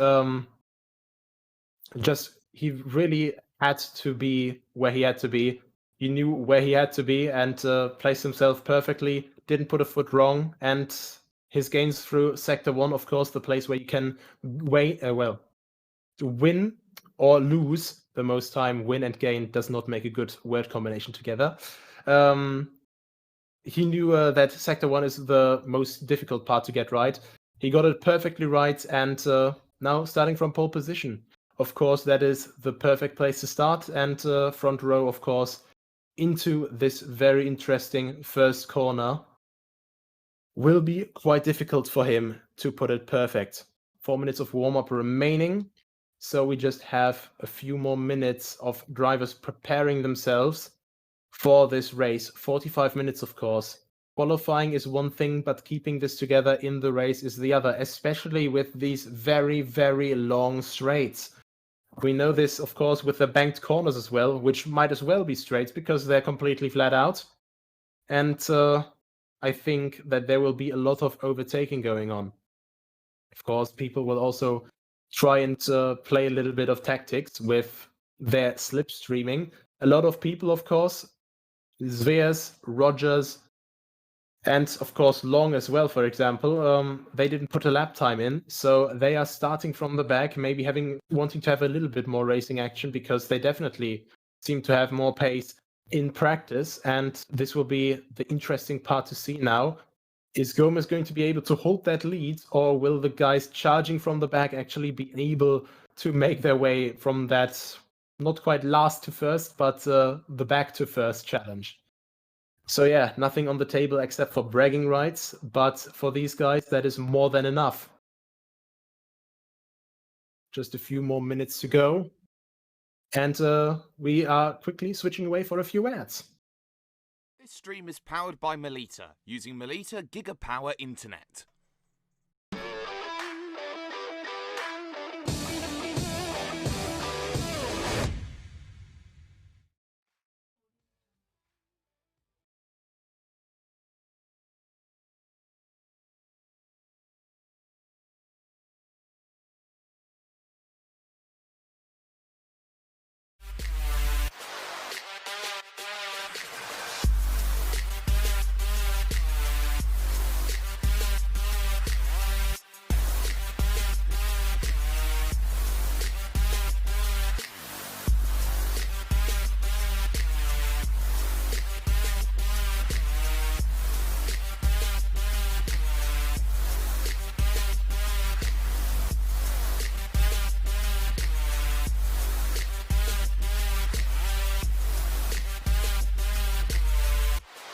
Just he really had to be where he had to be. He knew where he had to be and placed himself perfectly, didn't put a foot wrong, and his gains through Sector 1, of course, the place where you can to win or lose the most time. Win and gain does not make a good word combination together. He knew that Sector 1 is the most difficult part to get right. He got it perfectly right, and now starting from pole position. Of course, that is the perfect place to start, and front row, of course, into this very interesting first corner will be quite difficult for him to put it perfect. 4 minutes of warm-up remaining, so we just have a few more minutes of drivers preparing themselves for this race. 45 minutes, of course. Qualifying is one thing, but keeping this together in the race is the other, especially with these very, very long straights. We know this, of course, with the banked corners as well, which might as well be straights because they're completely flat out. And I think that there will be a lot of overtaking going on. Of course, people will also try and play a little bit of tactics with their slipstreaming. A lot of people, of course, Sveers, Rogers, and of course Long as well, for example, they didn't put a lap time in, so they are starting from the back, maybe wanting to have a little bit more racing action because they definitely seem to have more pace in practice, and this will be the interesting part to see now. Is Gomez going to be able to hold that lead, or will the guys charging from the back actually be able to make their way from that not quite last to first, but the back to first challenge? So yeah, nothing on the table except for bragging rights, but for these guys, that is more than enough. Just a few more minutes to go. And we are quickly switching away for a few ads. This stream is powered by Melita, using Melita Gigapower Internet.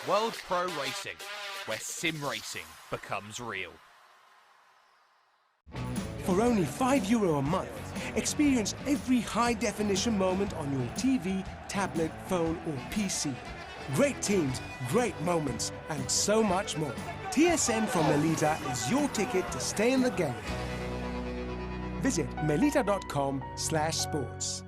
World Pro Racing, where sim racing becomes real. For only €5 a month, experience every high-definition moment on your TV, tablet, phone or PC. Great teams, great moments, and so much more. TSN from Melita is your ticket to stay in the game. Visit melita.com/sports.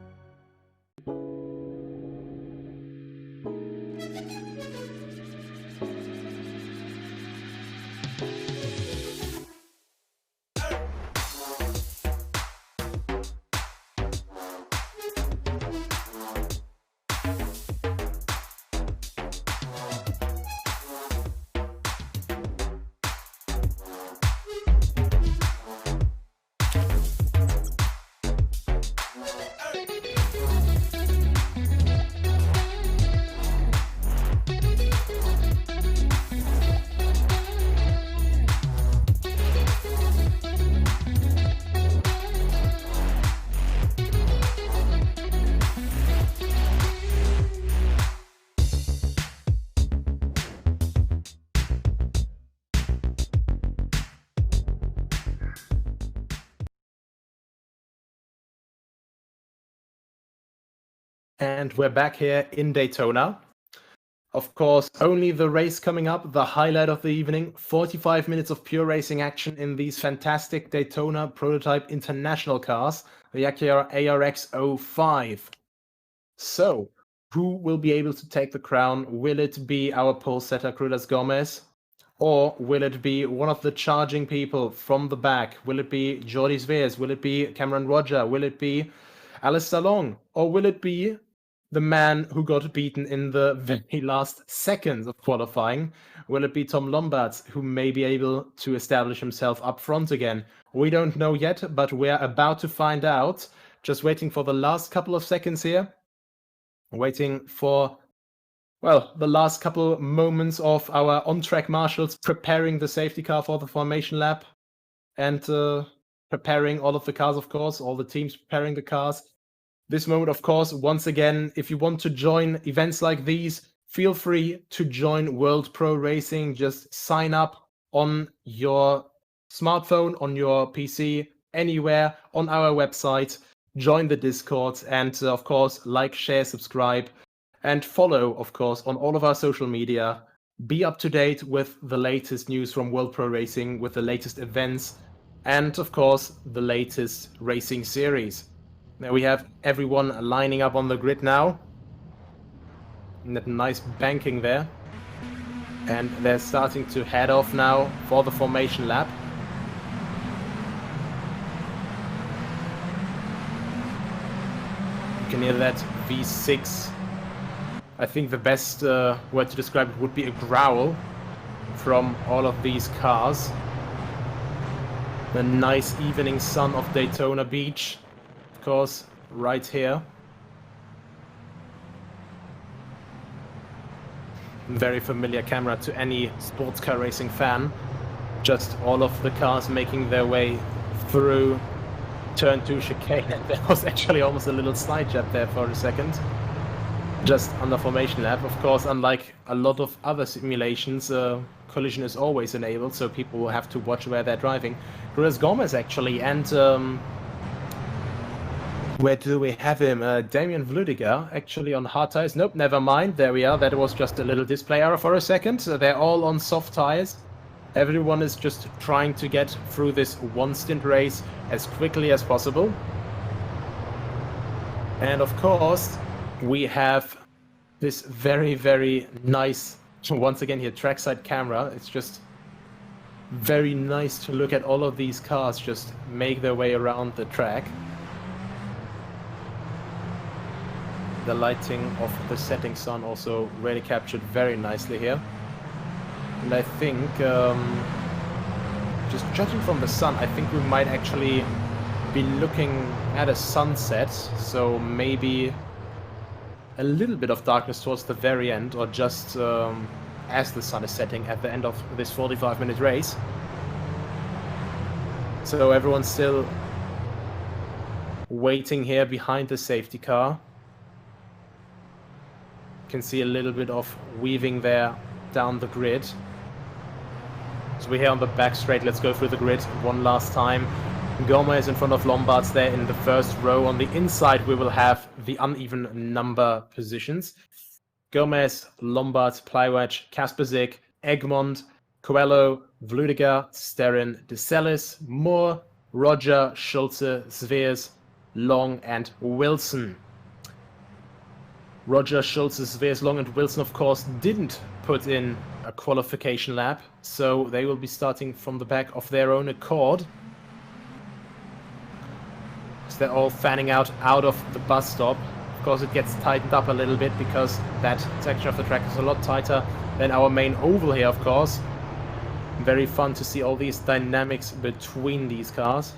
And we're back here in Daytona. Of course, only the race coming up, the highlight of the evening. 45 minutes of pure racing action in these fantastic Daytona prototype international cars, the Acura ARX-05. So, who will be able to take the crown? Will it be our pole setter, Cruz Gomez? Or will it be one of the charging people from the back? Will it be Jordi Sveers? Will it be Cameron Roger? Will it be Alistair Long? Or will it be the man who got beaten in the very last seconds of qualifying? Will it be Tom Lombards, who may be able to establish himself up front again? We don't know yet, but we're about to find out. Just waiting for the last couple of seconds here. Waiting for, well, the last couple moments of our on-track marshals preparing the safety car for the formation lap and preparing all of the cars, of course, all the teams preparing the cars. This moment, of course, once again, if you want to join events like these, feel free to join World Pro Racing. Just sign up on your smartphone, on your PC, anywhere on our website. Join the Discord and, of course, like, share, subscribe, and follow, of course, on all of our social media. Be up to date with the latest news from World Pro Racing, with the latest events, and, of course, the latest racing series. Now we have everyone lining up on the grid now. And that nice banking there. And they're starting to head off now for the formation lap. You can hear that V6. I think the best word to describe it would be a growl from all of these cars. The nice evening sun of Daytona Beach, of course, right here. Very familiar camera to any sports car racing fan. Just all of the cars making their way through turn 2 chicane, and there was actually almost a little slide jab there for a second. Just under formation lap. Of course, unlike a lot of other simulations, collision is always enabled, so people will have to watch where they're driving. Cruz Gomez actually, and where do we have him? Damien Vludiger actually on hard tires. Nope, never mind. There we are. That was just a little display error for a second. They're all on soft tires. Everyone is just trying to get through this one stint race as quickly as possible. And of course, we have this very, very nice, once again here, trackside camera. It's just very nice to look at all of these cars just make their way around the track. The lighting of the setting sun also really captured very nicely here. And I think, just judging from the sun, I think we might actually be looking at a sunset. So maybe a little bit of darkness towards the very end, or just as the sun is setting at the end of this 45-minute race. So everyone's still waiting here behind the safety car. You can see a little bit of weaving there down the grid. So we're here on the back straight. Let's go through the grid one last time. Gomez in front of Lombards there in the first row. On the inside, we will have the uneven number positions. Gomez, Lombards, Plywedge, Kasperzik, Egmont, Coelho, Vludiger, Sterren, DeCellis, Moore, Roger, Schulze, Sveers, Long, and Wilson. Roger, Schulze, Sveers, Long, and Wilson, of course, didn't put in a qualification lap, so they will be starting from the back of their own accord. So they're all fanning out of the bus stop. Of course, it gets tightened up a little bit because that section of the track is a lot tighter than our main oval here, of course. Very fun to see all these dynamics between these cars.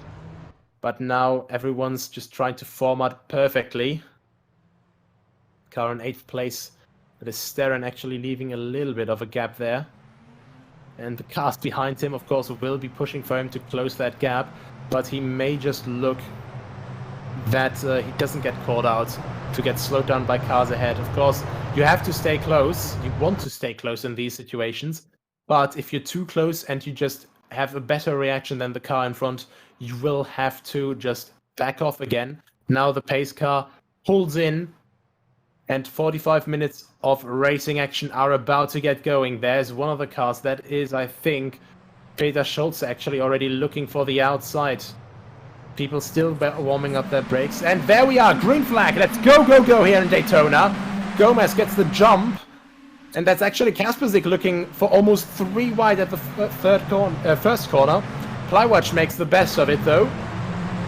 But now everyone's just trying to format perfectly. Car in 8th place. It is Sterren actually leaving a little bit of a gap there. And the cars behind him, of course, will be pushing for him to close that gap. But he may just look that he doesn't get caught out to get slowed down by cars ahead. Of course, you have to stay close. You want to stay close in these situations. But if you're too close and you just have a better reaction than the car in front, you will have to just back off again. Now the pace car pulls in And 45 minutes of racing action are about to get going. There's one of the cars that is, I think, Peter Schulze actually already looking for the outside. People still warming up their brakes. And there we are, green flag. Let's go, go, go here in Daytona. Gomez gets the jump. And that's actually Kasperzik looking for almost 3 wide at the first corner. Plywatch makes the best of it though.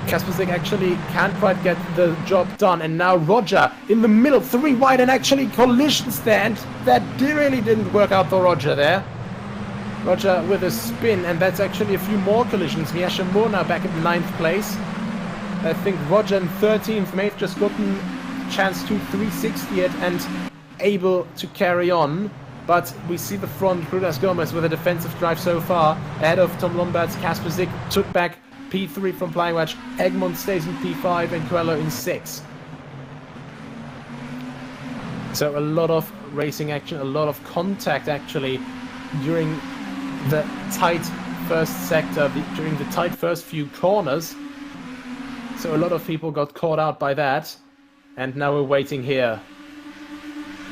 Kasperzik actually can't quite get the job done, and now Roger in the middle, 3 wide, and actually collision stand. That really didn't work out for Roger there. Roger with a spin, and that's actually a few more collisions. Miasha Moore now back in 9th place. I think Roger in 13th may have just gotten a chance to 360 it and able to carry on. But we see the front, Rudas Gomez with a defensive drive so far, ahead of Tom Lombards. Kasperzik took back P3 from Plywatch, Egmont stays in P5, and Coelho in 6. So a lot of racing action, a lot of contact actually during the tight first sector, during the tight first few corners. So a lot of people got caught out by that. And now we're waiting here.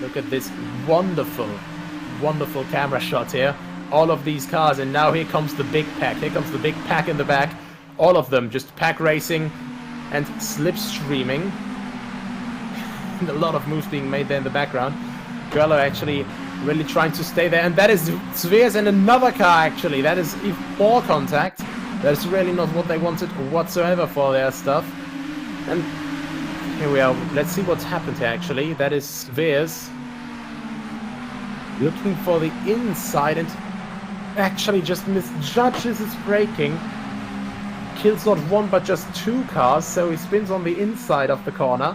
Look at this wonderful, wonderful camera shot here. All of these cars, and now here comes the big pack. Here comes the big pack in the back. All of them just pack racing and slipstreaming. And a lot of moves being made there in the background. Coelho actually really trying to stay there. And that is Sveers and another car actually. That is even more contact. That is really not what they wanted whatsoever for their stuff. And here we are. Let's see what's happened here actually. That is Sveers looking for the inside and actually just misjudges his braking. Kills not 1 but just 2 cars, so he spins on the inside of the corner.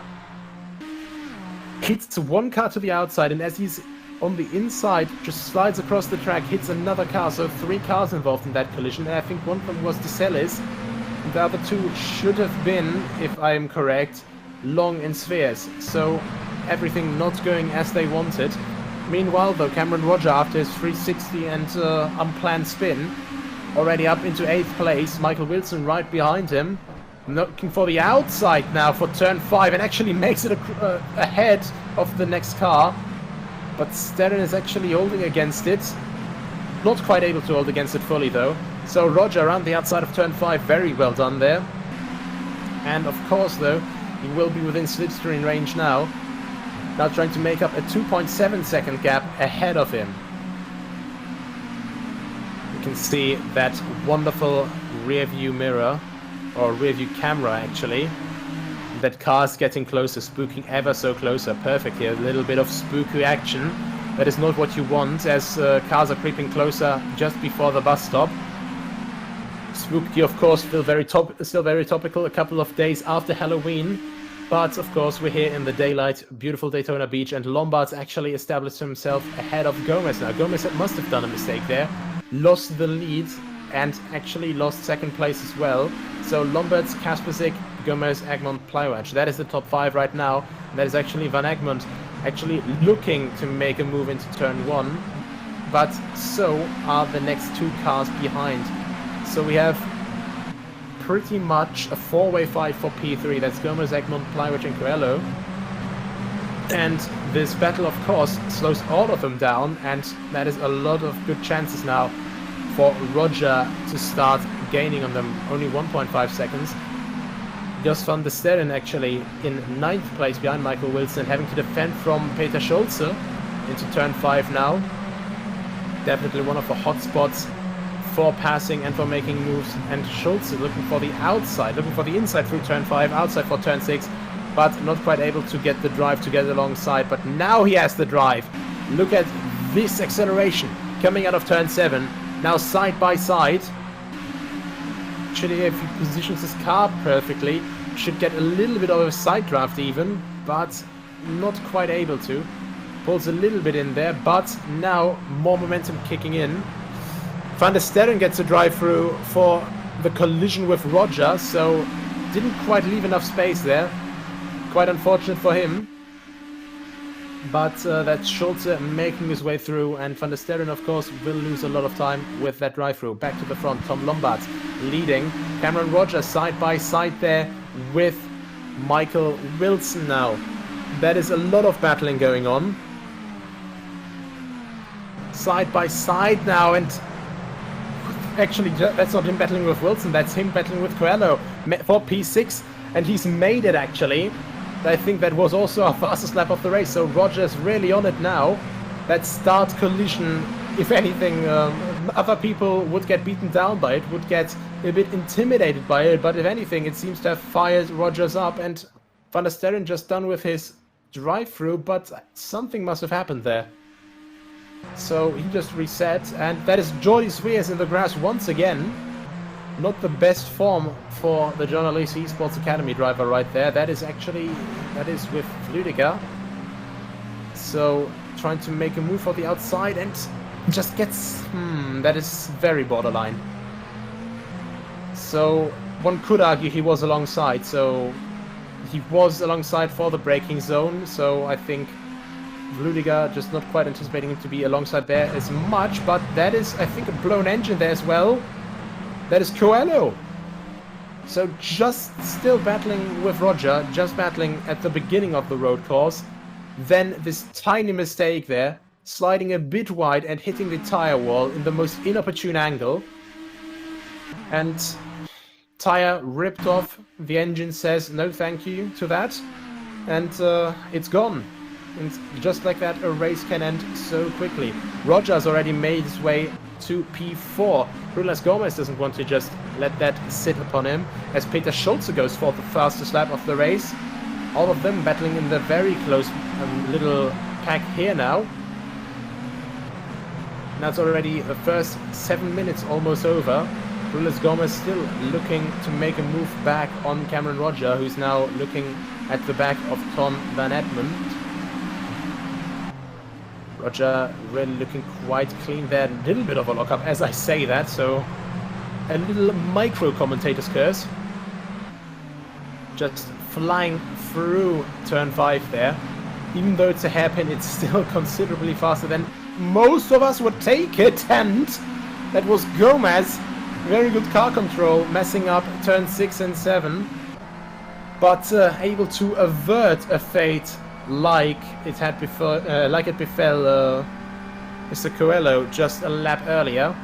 Hits 1 car to the outside, and as he's on the inside, just slides across the track, hits another car, so 3 cars involved in that collision. And I think one of them was DeCellis, and the other 2 should have been, if I am correct, Long and Sveers. So everything not going as they wanted. Meanwhile though, Cameron Roger, after his 360 and unplanned spin, already up into 8th place. Michael Wilson right behind him. Looking for the outside now for turn 5 and actually makes it ahead of the next car. But Sterren is actually holding against it. Not quite able to hold against it fully though. So Roger around the outside of turn 5, very well done there. And of course though, he will be within slipstream range now. Now trying to make up a 2.7 second gap ahead of him. You can see that wonderful rear view mirror, or rear view camera actually. That car's getting closer, spooking ever so closer. Perfect here, a little bit of spooky action. That is not what you want as cars are creeping closer just before the bus stop. Spooky, of course, still very topical a couple of days after Halloween. But of course we're here in the daylight, beautiful Daytona Beach, and Lombards actually established himself ahead of Gomez now. Gomez must have done a mistake there. Lost the lead and actually lost 2nd place as well. So Lombards, Kasperzik, Gomez, Egmont, Plywatch. That is the top 5 right now. And that is actually Van Egmont actually looking to make a move into turn 1. But so are the next 2 cars behind. So we have pretty much a 4-way fight for P3. That's Gomez, Egmont, Plywatch and Coelho. And this battle, of course, slows all of them down, and that is a lot of good chances now for Roger to start gaining on them. Only 1.5 seconds. Jos van der Sterren actually in 9th place behind Michael Wilson, having to defend from Peter Schulze into turn 5 now. Definitely one of the hot spots for passing and for making moves, and Schulze looking for the outside, looking for the inside through turn 5, outside for turn 6, but not quite able to get the drive to get alongside. But now he has the drive. Look at this acceleration coming out of turn 7, now side by side. Actually, if he positions his car perfectly, should get a little bit of a side draft even, but not quite able to. Pulls a little bit in there, but now more momentum kicking in. Van der Sterren gets a drive through for the collision with Roger, so didn't quite leave enough space there. Quite unfortunate for him. But that's Schulze making his way through, and Van der Sterren, of course, will lose a lot of time with that drive-through. Back to the front, Tom Lombards leading. Cameron Rogers side by side there with Michael Wilson now. That is a lot of battling going on. Side by side now, and actually that's not him battling with Wilson, that's him battling with Coelho for P6, and he's made it actually. I think that was also our fastest lap of the race, so Roger's really on it now. That start collision, if anything, other people would get beaten down by it, would get a bit intimidated by it, but if anything, it seems to have fired Rogers up, and Van der Sterren just done with his drive-through, but something must have happened there. So he just reset, and that is Jordi Swears in the grass once again. Not the best form for the John Elise Esports Academy driver right there. That is with Fludiger. So trying to make a move for the outside and just gets... that is very borderline. So one could argue he was alongside, so he was alongside for the braking zone, so I think Fludiger just not quite anticipating him to be alongside there as much, but that is, I think, a blown engine there as well. That is Coelho. So just still battling with Roger, just battling at the beginning of the road course. Then this tiny mistake there, sliding a bit wide and hitting the tire wall in the most inopportune angle. And tire ripped off. The engine says no thank you to that. And it's gone. And just like that, a race can end so quickly. Roger's already made his way to P4. Rulas Gomez doesn't want to just let that sit upon him, as Peter Schulze goes for the fastest lap of the race. All of them battling in the very close little pack here now. Now it's already the first 7 minutes almost over. Rulas Gomez still looking to make a move back on Cameron Roger, who's now looking at the back of Tom Van Edmond. Roger really looking quite clean there. A little bit of a lockup as I say that, so a little micro commentator's curse. Just flying through turn 5 there. Even though it's a hairpin, it's still considerably faster than most of us would take it, and that was Gomez. Very good car control, messing up turn 6 and 7, but able to avert a fate like it had before, befell Mr. Coelho just a lap earlier.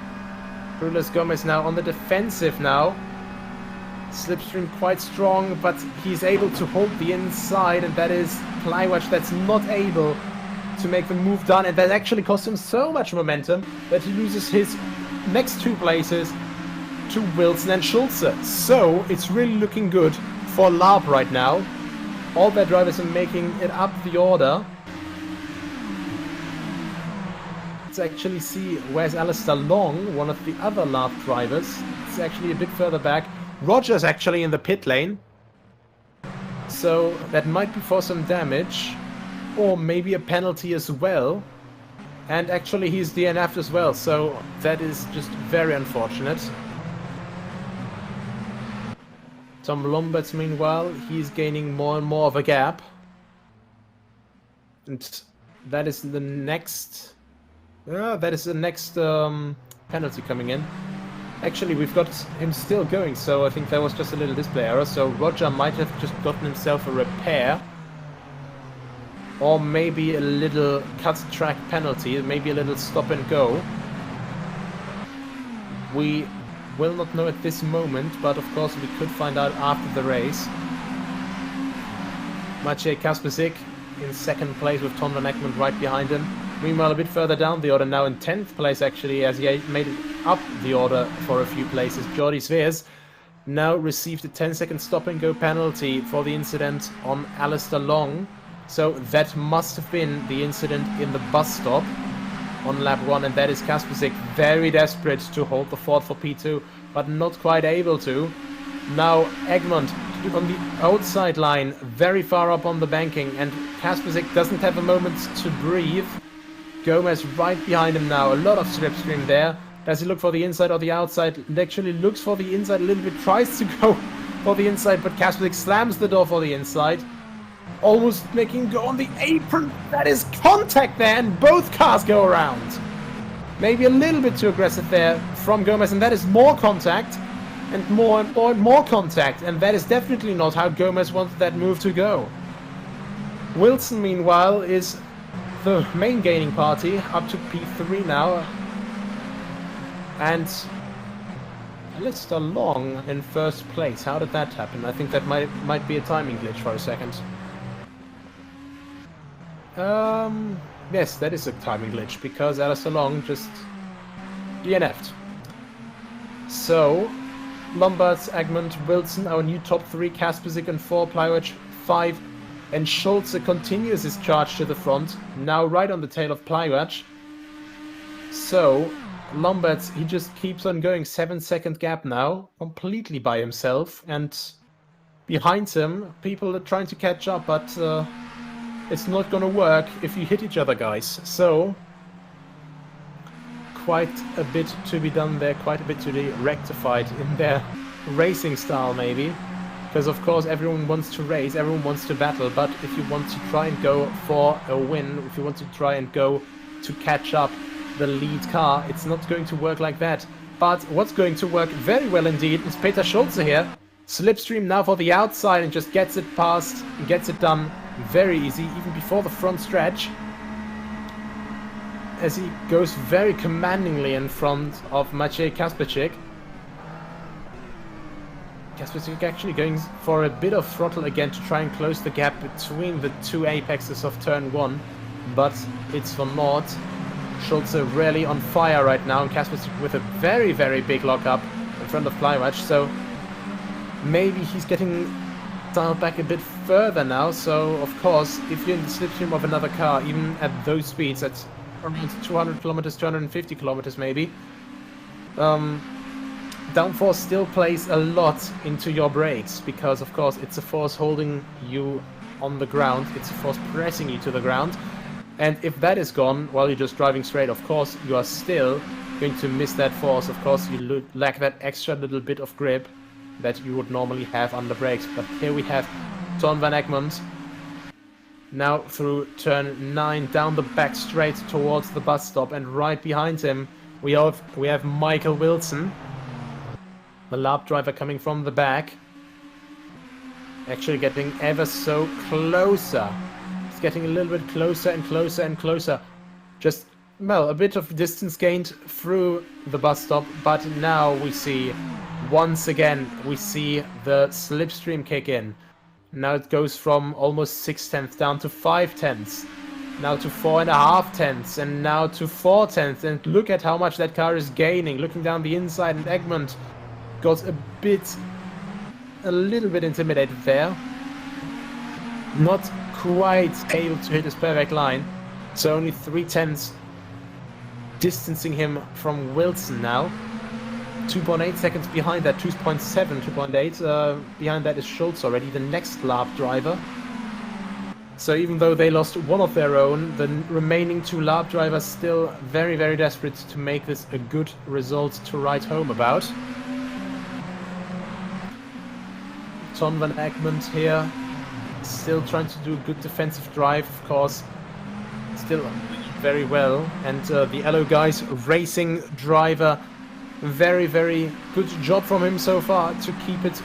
Rulas Gomez now on the defensive now. Slipstream quite strong, but he's able to hold the inside, and that is Plywatch that's not able to make the move done, and that actually cost him so much momentum that he loses his next 2 places to Wilson and Schulze. So it's really looking good for Laab right now. All their drivers are making it up the order. Let's actually see where's Alistair Long, one of the other Laab drivers. It's actually a bit further back. Roger's actually in the pit lane. So that might be for some damage. Or maybe a penalty as well. And actually he's DNF'd as well, so that is just very unfortunate. Tom Lombards, meanwhile, he's gaining more and more of a gap. And that is the next... penalty coming in. Actually, we've got him still going, so I think that was just a little display error. So Roger might have just gotten himself a repair. Or maybe a little cut track penalty, maybe a little stop and go. We will not know at this moment, but of course we could find out after the race. Maciej Kasperzik in second place with Tom Van Ekman right behind him. Meanwhile, a bit further down the order, now in 10th place actually, as he made it up the order for a few places. Jordi Swears now received a 10-second stop and go penalty for the incident on Alistair Long. So that must have been the incident in the bus stop on lap 1, and that is Kasperzik very desperate to hold the fort for P2, but not quite able to. Now Egmont on the outside line, very far up on the banking, and Kasperzik doesn't have a moment to breathe. Gomez right behind him now, a lot of slipstream there. Does he look for the inside or the outside? It actually looks for the inside a little bit, tries to go for the inside, but Kasperzik slams the door for the inside. Almost making go on the apron. That is contact there, and both cars go around. Maybe a little bit too aggressive there from Gomez, and that is more contact, and more contact, and that is definitely not how Gomez wanted that move to go. Wilson, meanwhile, is the main gaining party, up to P3 now. And Alistair Long in first place. How did that happen? I think that might be a timing glitch for a second. Yes, that is a timing glitch, because Alistair Long just DNF'd. So, Lombards, Egmont, Wilson, our new top 3, Kaspersik in 4, Plywacz 5, and Schulze continues his charge to the front, now right on the tail of Plywacz. So, Lombards, he just keeps on going, 7-second gap now, completely by himself, and behind him, people are trying to catch up, but it's not gonna work if you hit each other, guys. So, quite a bit to be done there, quite a bit to be rectified in their racing style, maybe. Because, of course, everyone wants to race, everyone wants to battle, but if you want to try and go for a win, if you want to try and go to catch up the lead car, it's not going to work like that. But what's going to work very well indeed is Peter Schulze here. Slipstream now for the outside and just gets it past, gets it done very easy, even before the front stretch. As he goes very commandingly in front of Maciej Kasperczyk. Kasperczyk actually going for a bit of throttle again to try and close the gap between the two apexes of turn 1, but it's for naught. Schulze really on fire right now, and Kasperczyk with a very, very big lockup in front of Plywacz, so maybe he's getting dialed back a bit further now. So, of course, if you're in the slipstream of another car, even at those speeds, at around 200 kilometers, 250 kilometers maybe, downforce still plays a lot into your brakes, because of course it's a force holding you on the ground, it's a force pressing you to the ground, and if that is gone while you're just driving straight, of course you are still going to miss that force. Of course you lack that extra little bit of grip that you would normally have under brakes. But here we have Ton van Egmond now through turn 9 down the back straight towards the bus stop, and right behind him we have Michael Wilson, the lap driver, coming from the back, actually getting ever so closer. It's getting a little bit closer and closer and closer. Just, well, a bit of distance gained through the bus stop, but now we see, once again, we see the slipstream kick in. Now it goes from almost 6/10 down to 5/10, now to 4.5/10, and now to 4/10. And look at how much that car is gaining. Looking down the inside, and Egmont got a little bit intimidated there. Not quite able to hit his perfect line. So only 3/10 distancing him from Wilson now. 2.8 seconds behind that, 2.7, 2.8. Behind that is Schulze already, the next lap driver. So even though they lost one of their own, the remaining 2 lap drivers still very, very desperate to make this a good result to write home about. Ton van Egmond here, still trying to do a good defensive drive, of course. Still very well. And the yellow guys, racing driver, very, very good job from him so far to keep it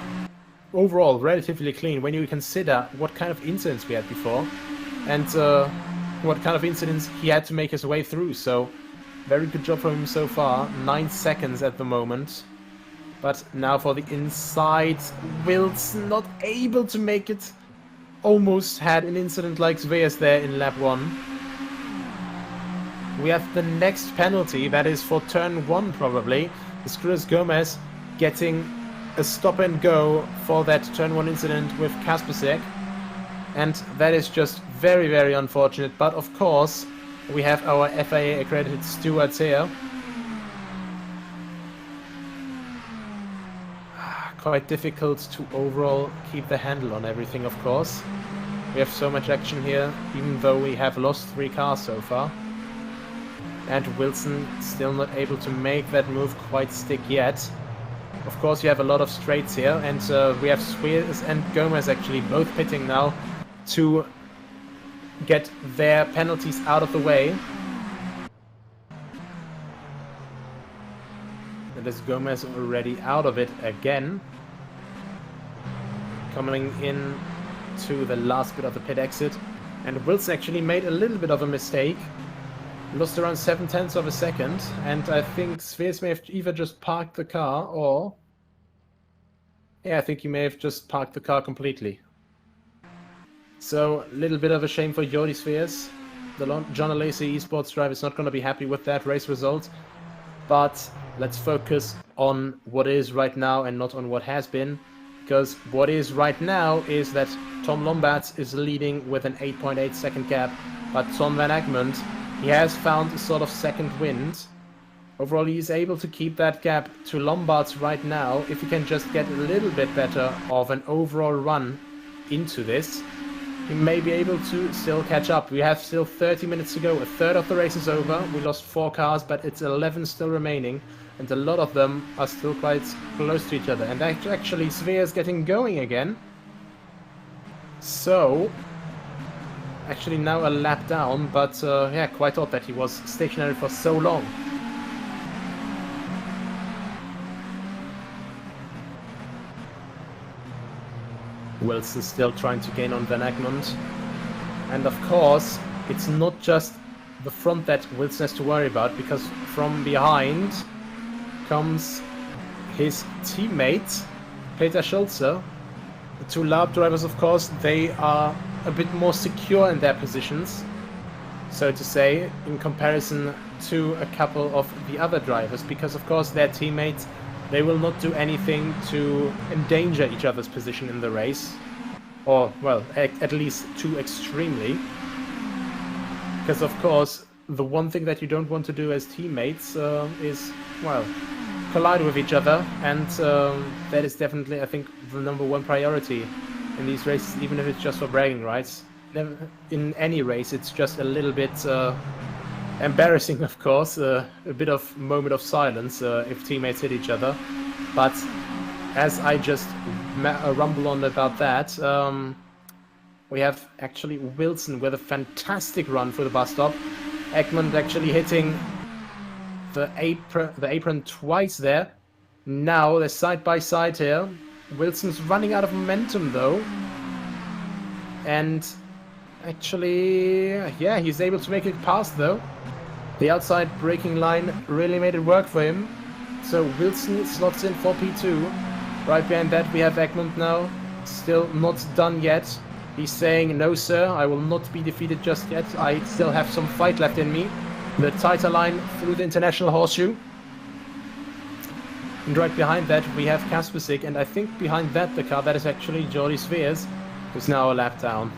overall relatively clean when you consider what kind of incidents we had before and what kind of incidents he had to make his way through. So very good job from him so far. 9 seconds at the moment. But now for the inside, Wilson not able to make it. Almost had an incident like Sveas there in lap 1. We have the next penalty, that is for turn 1 probably. Is Chris Gomez getting a stop and go for that turn 1 incident with Kasperczyk. And that is just very, very unfortunate. But of course, we have our FIA accredited stewards here. Quite difficult to overall keep the handle on everything, of course. We have so much action here, even though we have lost 3 cars so far. And Wilson still not able to make that move quite stick yet. Of course, you have a lot of straights here, and we have Sveas and Gomez actually both pitting now to get their penalties out of the way. And there's Gomez already out of it again. Coming in to the last bit of the pit exit. And Wilson actually made a little bit of a mistake. Lost around 7/10 of a second. And I think Sveers may have either just parked the car or... Yeah, I think he may have just parked the car completely. So, a little bit of a shame for Jordi Sveers. The John Alesi esports driver is not going to be happy with that race result. But let's focus on what is right now and not on what has been. Because what is right now is that Tom Lombards is leading with an 8.8 second gap. But Tom Van Egmond, he has found a sort of second wind. Overall, he is able to keep that gap to Lombards right now. If he can just get a little bit better of an overall run into this, he may be able to still catch up. We have still 30 minutes to go. A third of the race is over. We lost 4 cars, but it's 11 still remaining. And a lot of them are still quite close to each other. And actually, Sveers getting going again. So, actually now a lap down, but yeah, quite odd that he was stationary for so long. Wilson still trying to gain on Van Egmond. And of course, it's not just the front that Wilson has to worry about, because from behind comes his teammate, Peter Schulze. The 2 Lab drivers, of course, they are a bit more secure in their positions, so to say, in comparison to a couple of the other drivers, because of course their teammates, they will not do anything to endanger each other's position in the race, or, well, at least too extremely, because of course the one thing that you don't want to do as teammates is, well, collide with each other, and that is definitely, I think, the #1 priority in these races, even if it's just for bragging rights. In any race, it's just a little bit embarrassing, of course, a bit of moment of silence if teammates hit each other. But as I just rumble on about that, we have actually Wilson with a fantastic run for the bus stop. Egmond actually hitting the apron twice there. Now they're side by side here. Wilson's running out of momentum though. And actually, yeah, he's able to make it past though. The outside braking line really made it work for him. So Wilson slots in for P2. Right behind that we have Egmond now. Still not done yet. He's saying, no sir, I will not be defeated just yet. I still have some fight left in me. The tighter line through the international horseshoe. And right behind that we have Kaspersik, and I think behind that the car, that is actually Jordi Sveers, who's now a lap down.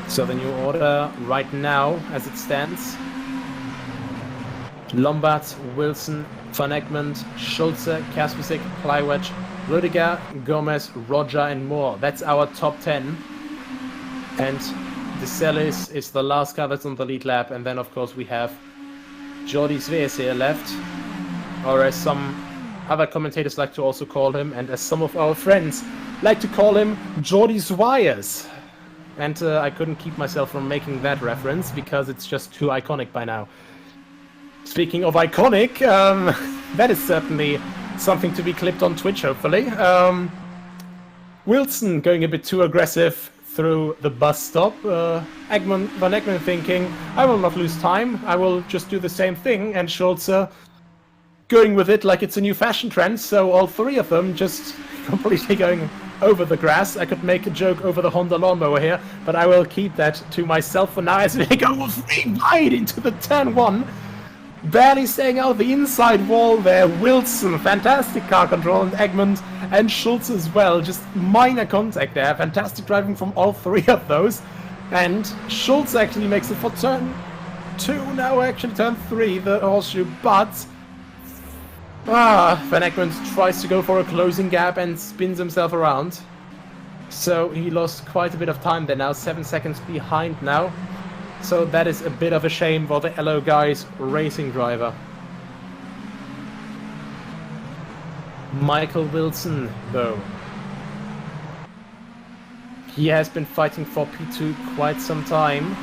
So the new order right now, as it stands: Lombard, Wilson, Van Egmond, Schulze, Kaspersik, Plywedge, Rüdiger, Gomez, Roger and Moore. That's our top 10. And De Celis is the last car that's on the lead lap. And then of course we have Jordi Sveers here left. Or as some other commentators like to also call him, and as some of our friends like to call him, Jordi Zwires. And I couldn't keep myself from making that reference because it's just too iconic by now. Speaking of iconic, that is certainly something to be clipped on Twitch, hopefully. Wilson going a bit too aggressive through the bus stop. Van Egmond thinking, I will not lose time, I will just do the same thing. And Schulze going with it like it's a new fashion trend. So all 3 of them just completely going over the grass. I could make a joke over the Honda lawnmower here, but I will keep that to myself for now as they go 3 wide into the turn 1. Barely staying out of the inside wall there. Wilson, fantastic car control, and Egmond and Schulze as well. Just minor contact there. Fantastic driving from all 3 of those. And Schulze actually makes it for turn 2, now actually turn 3, the horseshoe, but Van Egmond tries to go for a closing gap and spins himself around. So he lost quite a bit of time there now, 7 seconds behind now. So that is a bit of a shame for the Hello Guys racing driver. Michael Wilson, though. He has been fighting for P2 quite some time.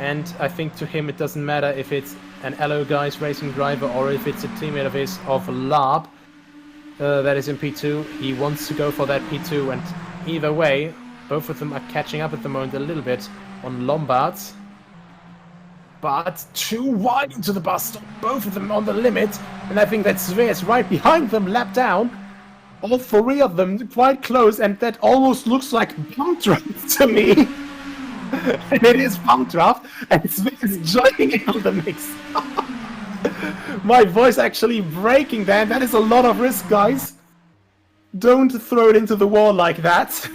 And I think to him it doesn't matter if it's an Hello Guys racing driver or if it's a teammate of his of Lab. that is in P2. He wants to go for that P2, and either way, both of them are catching up at the moment a little bit on Lombards. But too wide into the bus stop, both of them on the limit, and I think that Sve is right behind them, lap down. All three of them quite close, and that almost looks like pump draft to me. And it is pump draft, and Sve is joining in on the mix. My voice actually breaking there. That is a lot of risk, guys. Don't throw it into the wall like that.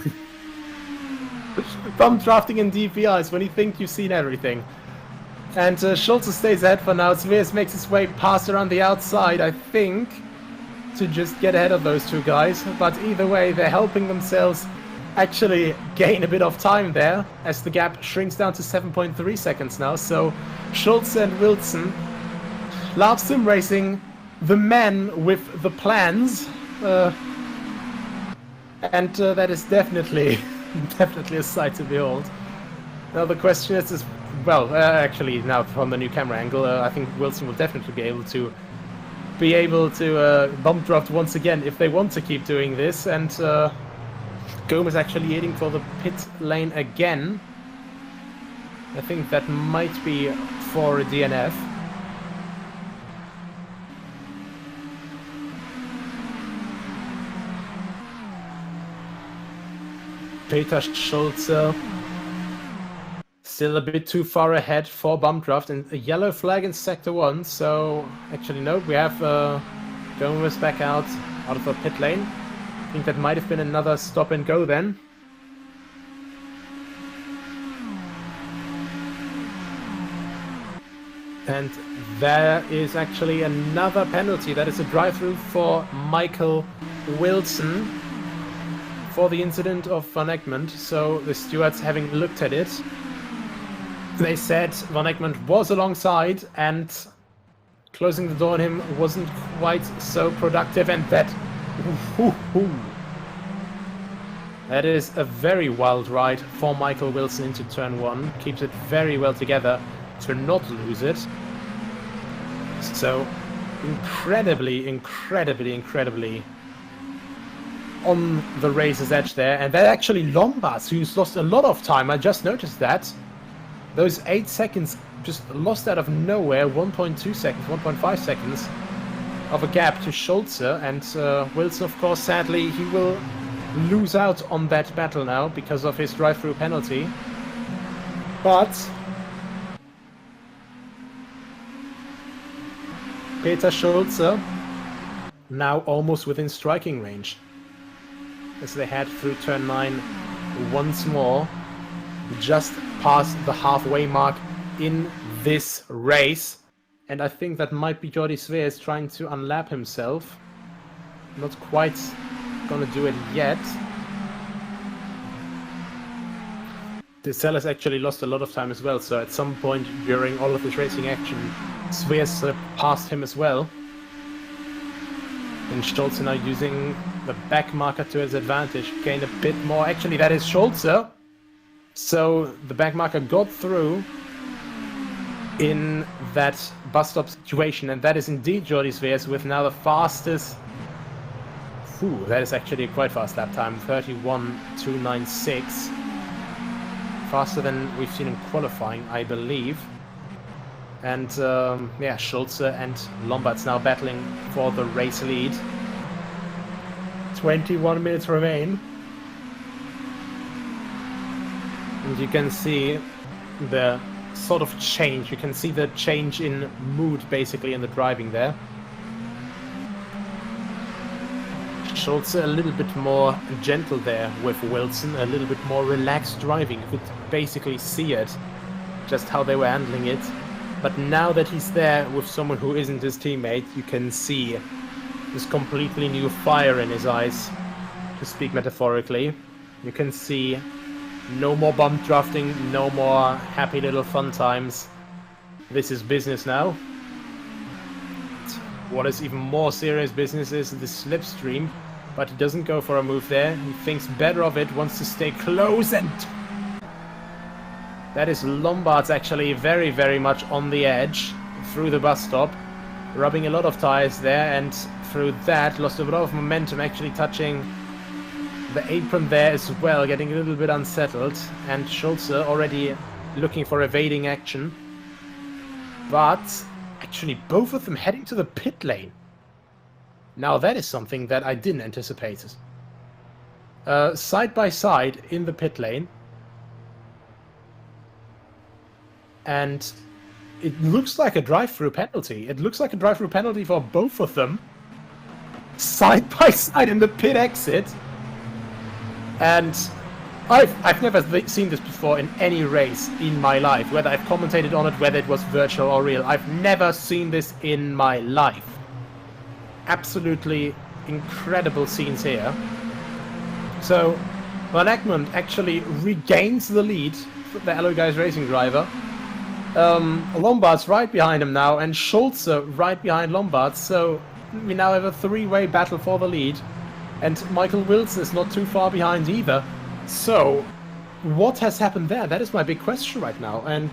Pump drafting in DPIs when you think you've seen everything. And Schulze stays ahead for now. Sveers makes his way past around the outside, I think, to just get ahead of those two guys. But either way, they're helping themselves actually gain a bit of time there, as the gap shrinks down to 7.3 seconds now. So Schulze and Wilson, Love Sim Racing, the man with the plans. And that is definitely a sight to behold. Now the question is well, actually now from the new camera angle, I think Wilson will definitely be able to bump draft once again if they want to keep doing this. And Gomez actually heading for the pit lane again. I think that might be for a DNF. Peter Schulze still a bit too far ahead for bump draft, and a yellow flag in sector 1. So actually no, we have Gomez back out of the pit lane. I think that might have been another stop and go then. And there is actually another penalty. That is a drive-through for Michael Wilson for the incident of Van Egmond. So the stewards, having looked at it, they said Van Egmond was alongside, and closing the door on him wasn't quite so productive, and that is a very wild ride for Michael Wilson into turn 1. Keeps it very well together to not lose it. So incredibly on the racer's edge there. And that actually Lombards, who's lost a lot of time. I just noticed that. Those 8 seconds just lost out of nowhere. 1.2 seconds, 1.5 seconds of a gap to Schulze. And Wilson, of course, sadly, he will lose out on that battle now because of his drive-through penalty. But Peter Schulze now almost within striking range as they head through turn 9 once more, just past the halfway mark in this race. And I think that might be Jordi Sveers trying to unlap himself. Not quite gonna do it yet. The Sellers actually lost a lot of time as well, so at some point during all of this racing action, Sveers passed him as well. And Schulze now using the back marker to his advantage, gain a bit more. Actually, that is Schulze. So the back marker got through in that bus stop situation, and that is indeed Jordi Sveers with now the fastest. That is actually a quite fast lap time, 31.296. Faster than we've seen in qualifying, I believe. And yeah, Schulze and Lombards now battling for the race lead. 21 minutes remain. And you can see the sort of change. You can see the change in mood basically in the driving there. Schulze a little bit more gentle there with Wilson, a little bit more relaxed driving. You could basically see it, just how they were handling it. But now that he's there with someone who isn't his teammate, you can see this completely new fire in his eyes, to speak metaphorically. You can see no more bump drafting, no more happy little fun times. This is business now. What is even more serious business is the slipstream, but he doesn't go for a move there. He thinks better of it, wants to stay close, and that is Lombards actually very much on the edge through the bus stop, rubbing a lot of tires there and through that. Lost a lot of momentum, actually touching the apron there as well, getting a little bit unsettled. And Schulze already looking for evading action. But actually both of them heading to the pit lane. Now that is something that I didn't anticipate. Side by side in the pit lane. And it looks like a drive-through penalty. It looks like a drive-through penalty for both of them. Side by side in the pit exit. And I've never seen this before in any race in my life. Whether I've commentated on it, whether it was virtual or real. I've never seen this in my life. Absolutely incredible scenes here. So, Van Egmond actually regains the lead, the Allo Guys racing driver. Lombard's right behind him now, and Schulze right behind Lombard. So, we now have a three-way battle for the lead. And Michael Wilson is not too far behind either. So, what has happened there? That is my big question right now. And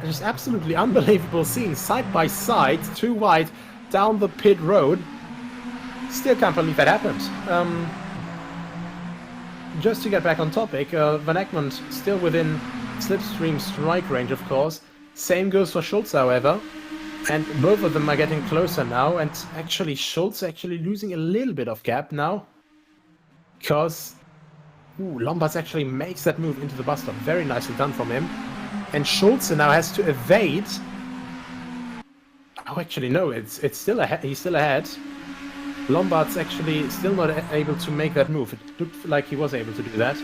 just absolutely unbelievable scenes, side by side, too wide, down the pit road. Still can't believe that happened. Just to get back on topic, Van Egmond still within slipstream strike range, of course. Same goes for Schulze, however. And both of them are getting closer now. And actually, Schulze actually losing a little bit of gap now. Because Lombard actually makes that move into the bus stop. Very nicely done from him. And Schulze now has to evade. Oh, actually, no, it's still ahead. He's still ahead. Lombard's actually still not able to make that move. It looked like he was able to do that,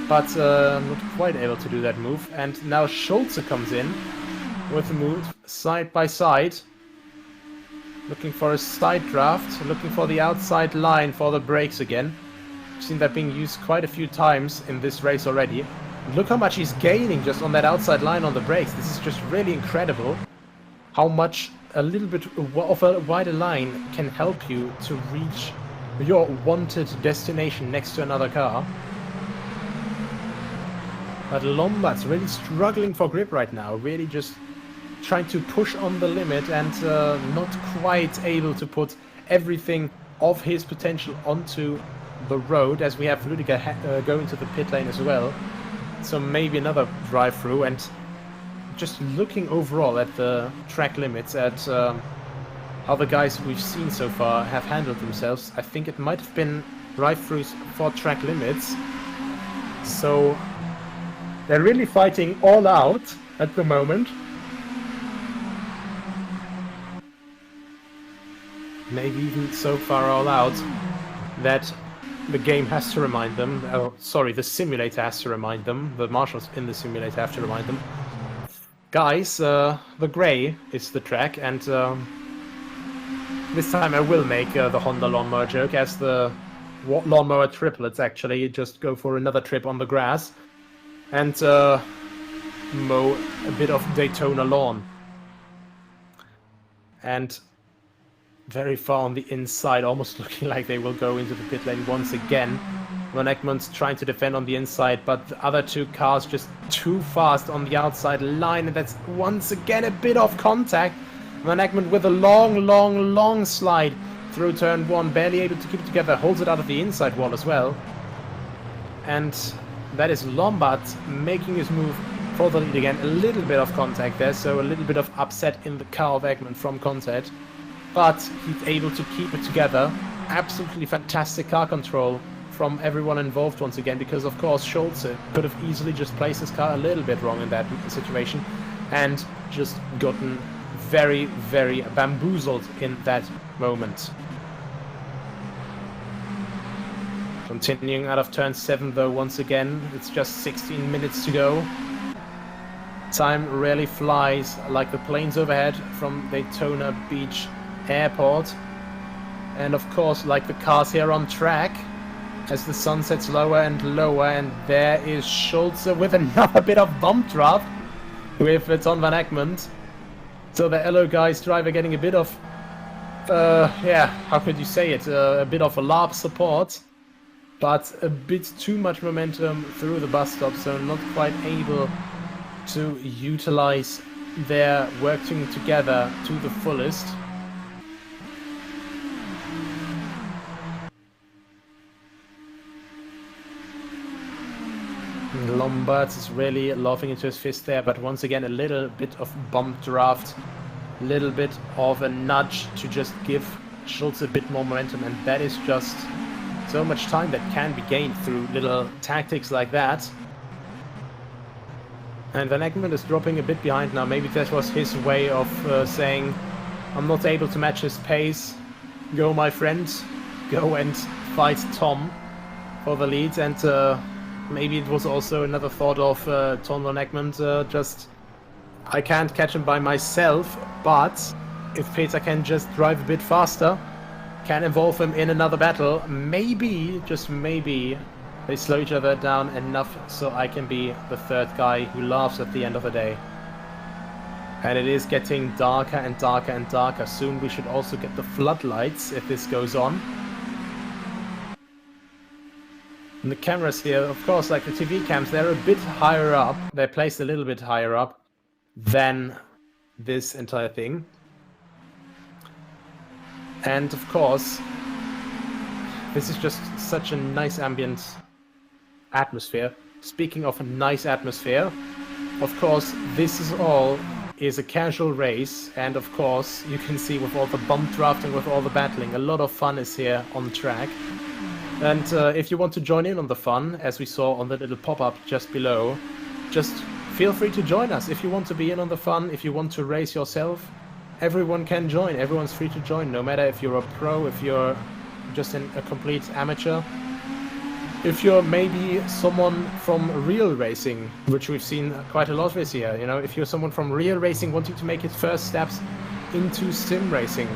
but not quite able to do that move. And now Schulze comes in with the move side by side, looking for a side draft, looking for the outside line for the brakes again. I've seen that being used quite a few times in this race already. Look how much he's gaining just on that outside line on the brakes. This is just really incredible. How much a little bit of a wider line can help you to reach your wanted destination next to another car. But Lombard's really struggling for grip right now, really just trying to push on the limit and not quite able to put everything of his potential onto the road, as we have Lüdiger going to the pit lane as well. So maybe another drive-through. And just looking overall at the track limits, at how the guys we've seen so far have handled themselves, I think it might have been drive-throughs for track limits. So they're really fighting all out at the moment. Maybe even so far all out that the game has to remind them, sorry, the simulator has to remind them, the marshals in the simulator have to remind them, guys, the grey is the track, and this time I will make the Honda lawnmower joke, as the lawnmower triplets actually just go for another trip on the grass and mow a bit of Daytona lawn. And very far on the inside, almost looking like they will go into the pit lane once again. Van Egmond's trying to defend on the inside, but the other two cars just too fast on the outside line, and that's once again a bit of contact. Van Egmond with a long slide through turn one, barely able to keep it together, holds it out of the inside wall as well. And that is Lombard making his move for the lead again. A little bit of contact there, so a little bit of upset in the car of Egmond from contact. But he's able to keep it together. Absolutely fantastic car control from everyone involved once again, because of course Schulze could have easily just placed his car a little bit wrong in that situation and just gotten very bamboozled in that moment. Continuing out of turn 7 though, once again, it's just 16 minutes to go. Time really flies like the planes overhead from Daytona Beach Airport, and of course like the cars here on track as the sun sets lower and lower. And there is Schulze with another bit of bump draft with Ton Van Egmond. So the Allo Guys driver getting a bit of yeah, how could you say it, a bit of a large support, but a bit too much momentum through the bus stop, so not quite able to utilize their working together to the fullest. Lombards is really laughing into his fist there, but once again a little bit of bump draft, a little bit of a nudge to just give Schultz a bit more momentum, and that is just so much time that can be gained through little tactics like that. And Van Egmond is dropping a bit behind now. Maybe that was his way of saying, I'm not able to match his pace. Go, my friend. Go and fight Tom for the lead. And maybe it was also another thought of Tom Van Egmond. Just, I can't catch him by myself, but if Peter can just drive a bit faster, can involve him in another battle, maybe, just maybe, they slow each other down enough so I can be the third guy who laughs at the end of the day. And it is getting darker and darker and darker. Soon we should also get the floodlights if this goes on. And the cameras here, of course, like the TV cams, they're a bit higher up. They're placed a little bit higher up than this entire thing. And of course, this is just such a nice ambient atmosphere. Speaking of a nice atmosphere, of course, this is a casual race, and of course, you can see with all the bump drafting, with all the battling, a lot of fun is here on track. And if you want to join in on the fun, as we saw on the little pop-up just below, just feel free to join us. If you want to be in on the fun, if you want to race yourself, everyone can join. Everyone's free to join, no matter if you're a pro, if you're just a complete amateur. If you're maybe someone from real racing, which we've seen quite a lot this year, you know, if you're someone from real racing wanting to make his first steps into sim racing,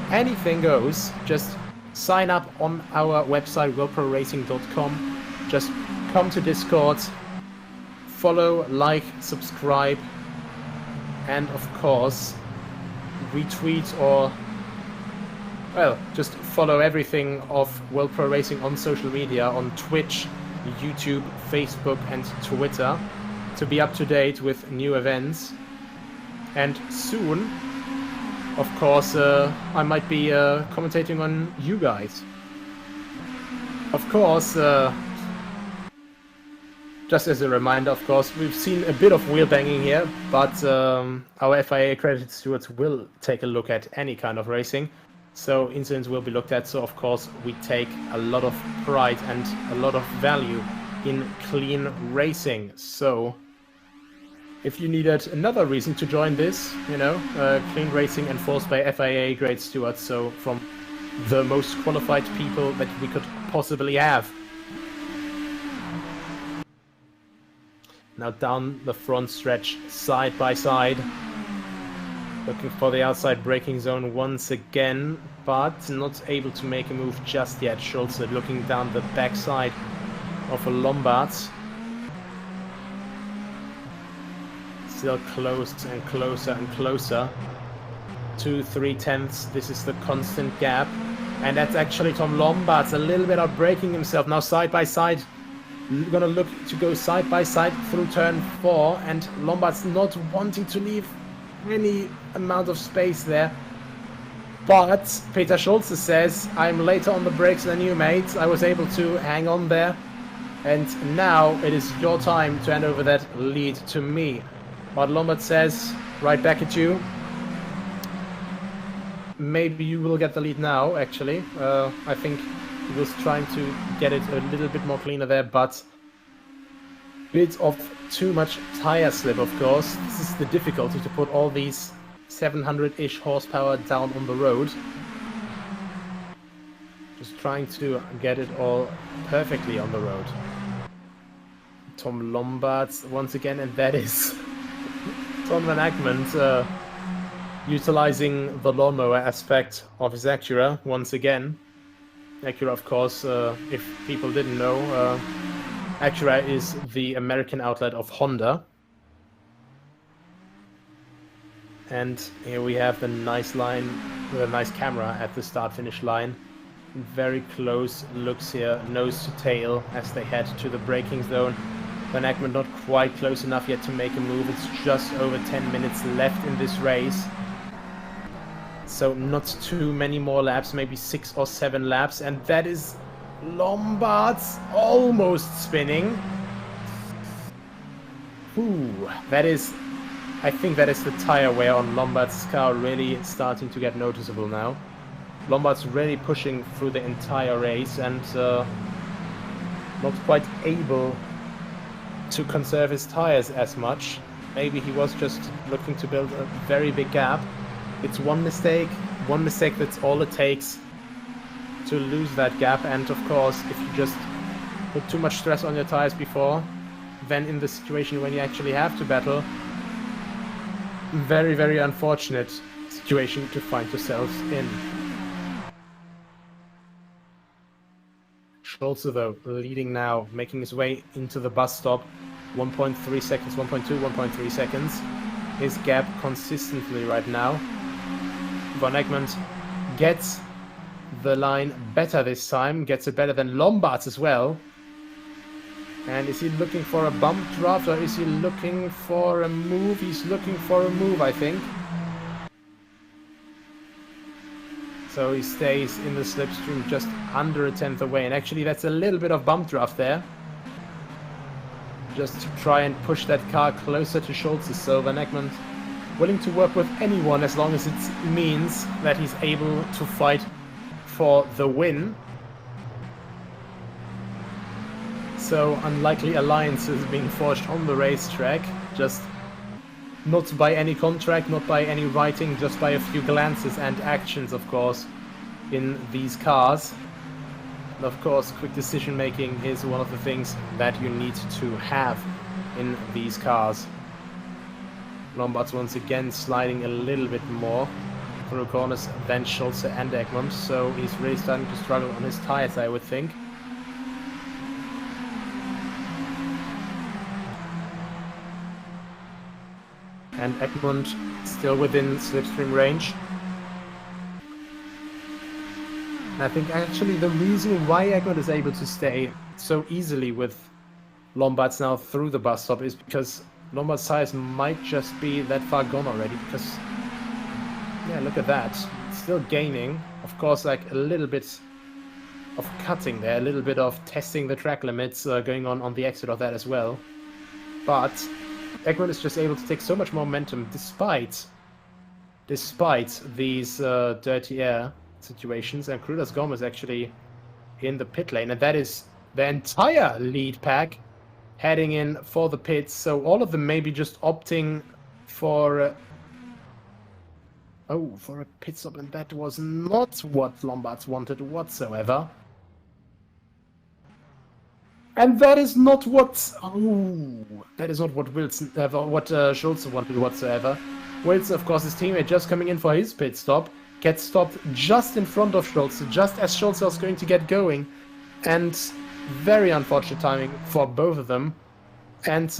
anything goes. Just sign up on our website, worldproracing.com. Just come to Discord, follow, like, subscribe, and of course, retweet or, well, just follow everything of World Pro Racing on social media, on Twitch, YouTube, Facebook and Twitter, to be up to date with new events. And soon, of course, I might be commentating on you guys. Of course, just as a reminder, of course, we've seen a bit of wheel banging here, but our FIA accredited stewards will take a look at any kind of racing. So incidents will be looked at. So of course we take a lot of pride and a lot of value in clean racing. So if you needed another reason to join this, you know, clean racing enforced by FIA grade stewards, so from the most qualified people that we could possibly have. Now down the front stretch, side by side. Looking for the outside braking zone once again, but not able to make a move just yet. Schultz looking down the backside of a Lombard. Still close and closer and closer. 2-3 tenths, this is the constant gap. And that's actually Tom Lombard's a little bit out braking himself. Now side by side. Gonna look to go side by side through turn 4, and Lombard's not wanting to leave any amount of space there. But Peter Schultz says, I'm later on the brakes than you, mate. I was able to hang on there. And now it is your time to hand over that lead to me. But Lombard says, right back at you. Maybe you will get the lead now, actually. I think he was trying to get it a little bit more cleaner there, but bit of too much tire slip, of course. This is the difficulty, to put all these 700-ish horsepower down on the road. Just trying to get it all perfectly on the road. Tom Lombard once again, and that is Tom Van Egmond utilizing the lawnmower aspect of his Acura once again. Acura, of course, if people didn't know, Acura is the American outlet of Honda. And here we have the nice line with a nice camera at the start-finish line. Very close looks here, nose to tail, as they head to the braking zone. Van Egmond not quite close enough yet to make a move. It's just over 10 minutes left in this race. So not too many more laps, maybe 6 or 7 laps, and that is Lombard's almost spinning. Ooh, that is... I think that is the tire wear on Lombard's car really starting to get noticeable now. Lombard's really pushing through the entire race and not quite able to conserve his tires as much. Maybe he was just looking to build a very big gap. It's one mistake, that's all it takes to lose that gap. And of course, if you just put too much stress on your tires before, then in the situation when you actually have to battle, very, very unfortunate situation to find yourselves in. Schulze though, leading now, making his way into the bus stop. 1.3 seconds, 1.2, 1.3 seconds. His gap consistently right now. Von Egmond gets the line better this time, gets it better than Lombard's as well. And is he looking for a bump draft or is he looking for a move? He's looking for a move, I think. So he stays in the slipstream just under a tenth away. And actually that's a little bit of bump draft there. Just to try and push that car closer to Schulze. So Van Egmond willing to work with anyone as long as it means that he's able to fight for the win. So unlikely alliances being forged on the racetrack, just not by any contract, not by any writing, just by a few glances and actions, of course, in these cars. And of course, quick decision making is one of the things that you need to have in these cars. Lombard's once again sliding a little bit more through corners than Schulze and Egmond, so he's really starting to struggle on his tires, I would think. And Egmond still within slipstream range. And I think actually the reason why Egmond is able to stay so easily with Lombard's now through the bus stop is because Lombard's tires might just be that far gone already, because yeah, look at that, still gaining. Of course, like a little bit of cutting there, a little bit of testing the track limits going on the exit of that as well. But Egmond is just able to take so much momentum despite these dirty air situations, and Cruz Gomez actually in the pit lane, and that is the entire lead pack heading in for the pits. So all of them maybe just opting for for a pit stop, and that was not what Lombard's wanted whatsoever. And that is not what Wilson, what Schulze wanted whatsoever. Wilson, of course, his teammate just coming in for his pit stop, gets stopped just in front of Schulze, just as Schulze was going to get going, and very unfortunate timing for both of them. And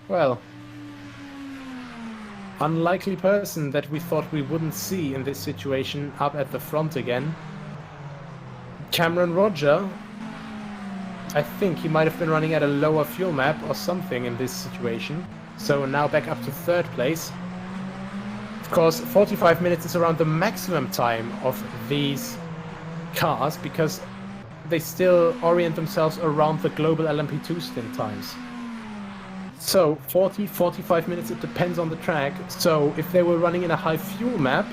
well, unlikely person that we thought we wouldn't see in this situation up at the front again. Cameron Roger, I think he might have been running at a lower fuel map or something in this situation. So now back up to third place. Of course, 45 minutes is around the maximum time of these cars because they still orient themselves around the global LMP2 stint times. So 40-45 minutes, it depends on the track. So if they were running in a high fuel map,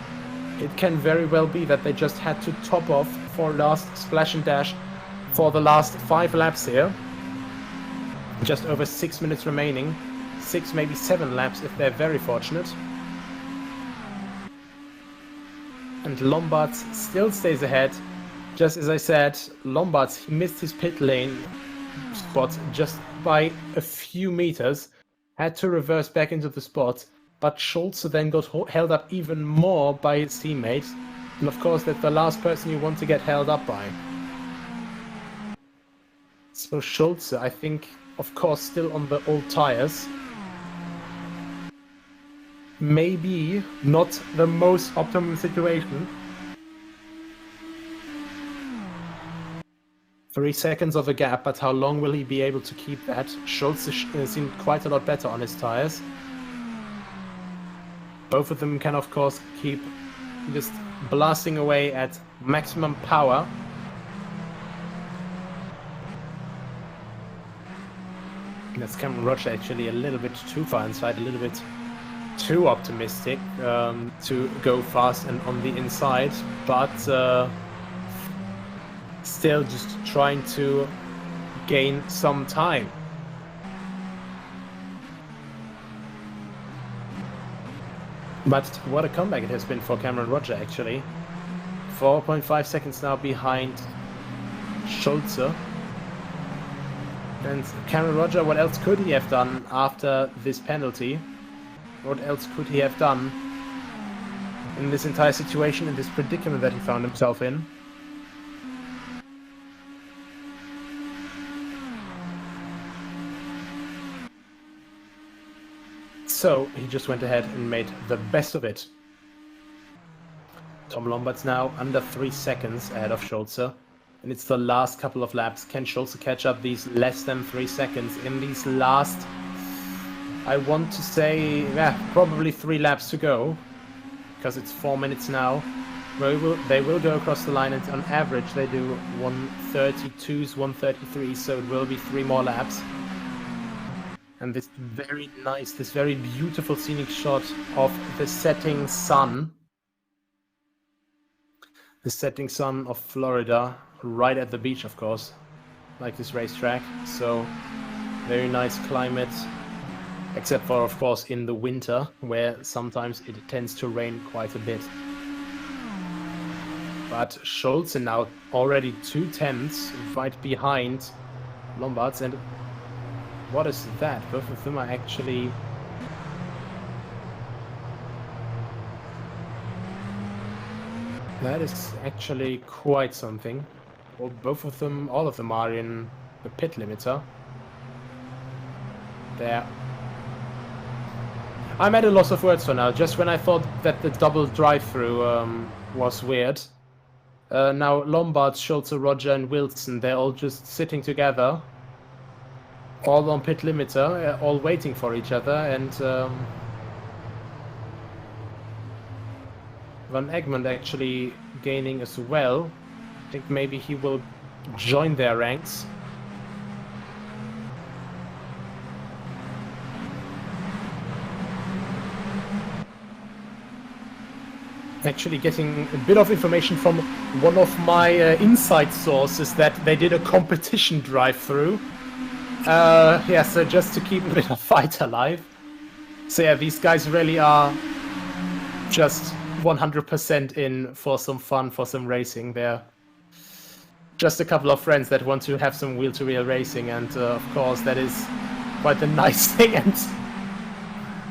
it can very well be that they just had to top off for last splash and dash for the last 5 laps here. Just over 6 minutes remaining. 6, maybe 7 laps if they're very fortunate. And Lombard still stays ahead. Just as I said, Lombard, he missed his pit lane spot just by a few meters. Had to reverse back into the spot. But Schulze then got held up even more by his teammates. And of course, that's the last person you want to get held up by. So Schulze, I think, of course, still on the old tires. Maybe not the most optimum situation. 3 seconds of a gap, but how long will he be able to keep that? Schulze seemed quite a lot better on his tires. Both of them can, of course, keep just blasting away at maximum power. That's Cameron Roger actually a little bit too far inside, a little bit too optimistic to go fast and on the inside, but still just trying to gain some time. But what a comeback it has been for Cameron Roger actually. 4.5 seconds now behind Schulze. And Cameron Roger, what else could he have done after this penalty? What else could he have done in this entire situation, in this predicament that he found himself in? So he just went ahead and made the best of it. Tom Lombard's now under 3 seconds ahead of Schulze. And it's the last couple of laps. Can Schulze catch up these less than 3 seconds in these last, I want to say, probably 3 laps to go. Because it's 4 minutes now. They will go across the line, and on average they do 132s, 133, so it will be 3 more laps. And this very nice, this very beautiful scenic shot of the setting sun. The setting sun of Florida, right at the beach, of course, like this racetrack. So, very nice climate, except for, of course, in the winter, where sometimes it tends to rain quite a bit. But Schulze now already 2/10 right behind Lombards, and what is that? Both of them are actually... That is actually quite something. Well, both of them, all of them are in the pit limiter. There. I'm at a loss of words for now. Just when I thought that the double drive-through was weird. Now Lombard, Schulze, Roger and Wilson, they're all just sitting together. All on pit limiter, all waiting for each other, and Van Egmond actually gaining as well. I think maybe he will join their ranks. Actually getting a bit of information from one of my inside sources that they did a competition drive-through. Yeah, so just to keep a bit of fight alive. So yeah, these guys really are just 100% in for some fun, for some racing. They're just a couple of friends that want to have some wheel-to-wheel racing, and of course that is quite the nice thing. And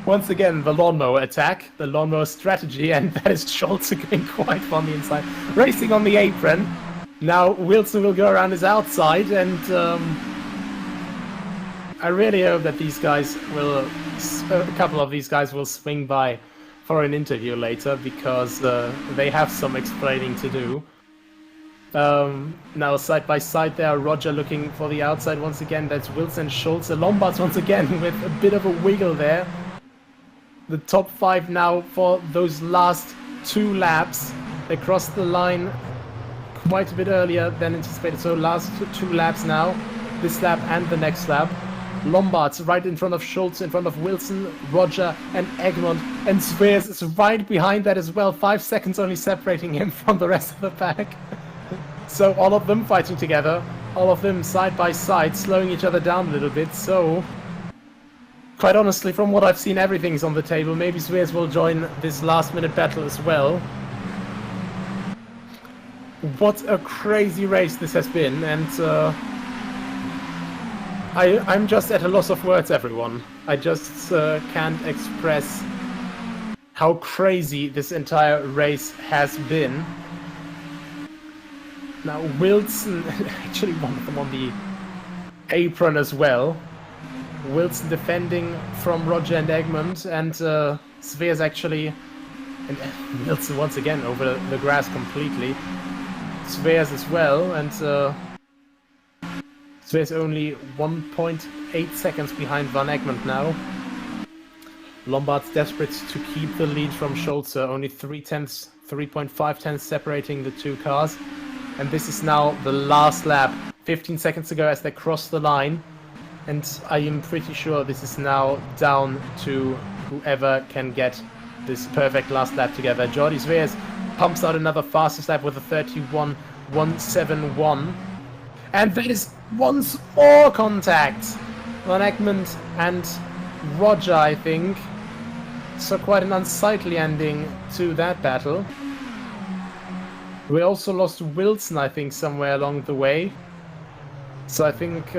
once again, the lawnmower attack, the lawnmower strategy, and that is Schulze going quite on the inside, racing on the apron. Now Wilson will go around his outside, and I really hope that these guys will, a couple of these guys will swing by for an interview later, because they have some explaining to do. Now side by side there, Roger looking for the outside once again. That's Wilson, Schulze, Lombards once again with a bit of a wiggle there. The top 5 now for those last 2 laps. They crossed the line quite a bit earlier than anticipated, so last 2 laps now. This lap and the next lap. Lombards right in front of Schulze, in front of Wilson, Roger and Egmond, and Swears is right behind that as well. 5 seconds only separating him from the rest of the pack. So all of them fighting together, all of them side by side, slowing each other down a little bit. So quite honestly, from what I've seen, everything's on the table. Maybe Swears will join this last minute battle as well. What a crazy race this has been, and I'm just at a loss of words, everyone. I just can't express how crazy this entire race has been. Now Wilson, actually one of them on the apron as well. Wilson defending from Roger and Egmond, and Swears actually, and Wilson once again over the grass completely. Swears as well, and Swears only 1.8 seconds behind Van Egmond now. Lombard's desperate to keep the lead from Schulze, only 3.5 tenths separating the 2 cars. And this is now the last lap, 15 seconds ago as they cross the line. And I am pretty sure this is now down to whoever can get this perfect last lap together. Jordi Sveers pumps out another fastest lap with a 31.171. And that is once more contact on Egmont and Roger, I think. So quite an unsightly ending to that battle. We also lost Wilson, I think, somewhere along the way. So I think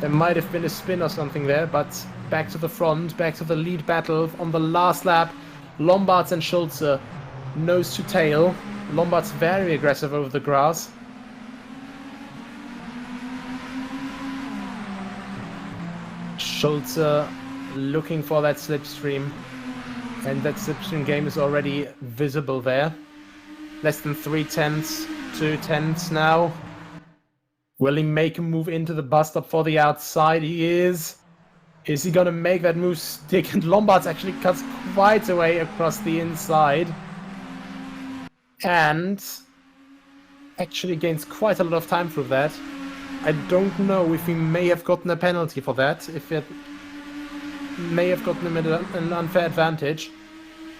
there might have been a spin or something there, but back to the front, back to the lead battle on the last lap. Lombards and Schulze, nose to tail. Lombards very aggressive over the grass. Schulze looking for that slipstream, and that slipstream game is already visible there. Less than 3/10, 2/10 now. Will he make a move into the bus stop for the outside? He is. Is he gonna make that move stick? And Lombards actually cuts quite away across the inside. And actually gains quite a lot of time through that. I don't know if he may have gotten a penalty for that, if it may have gotten him an unfair advantage.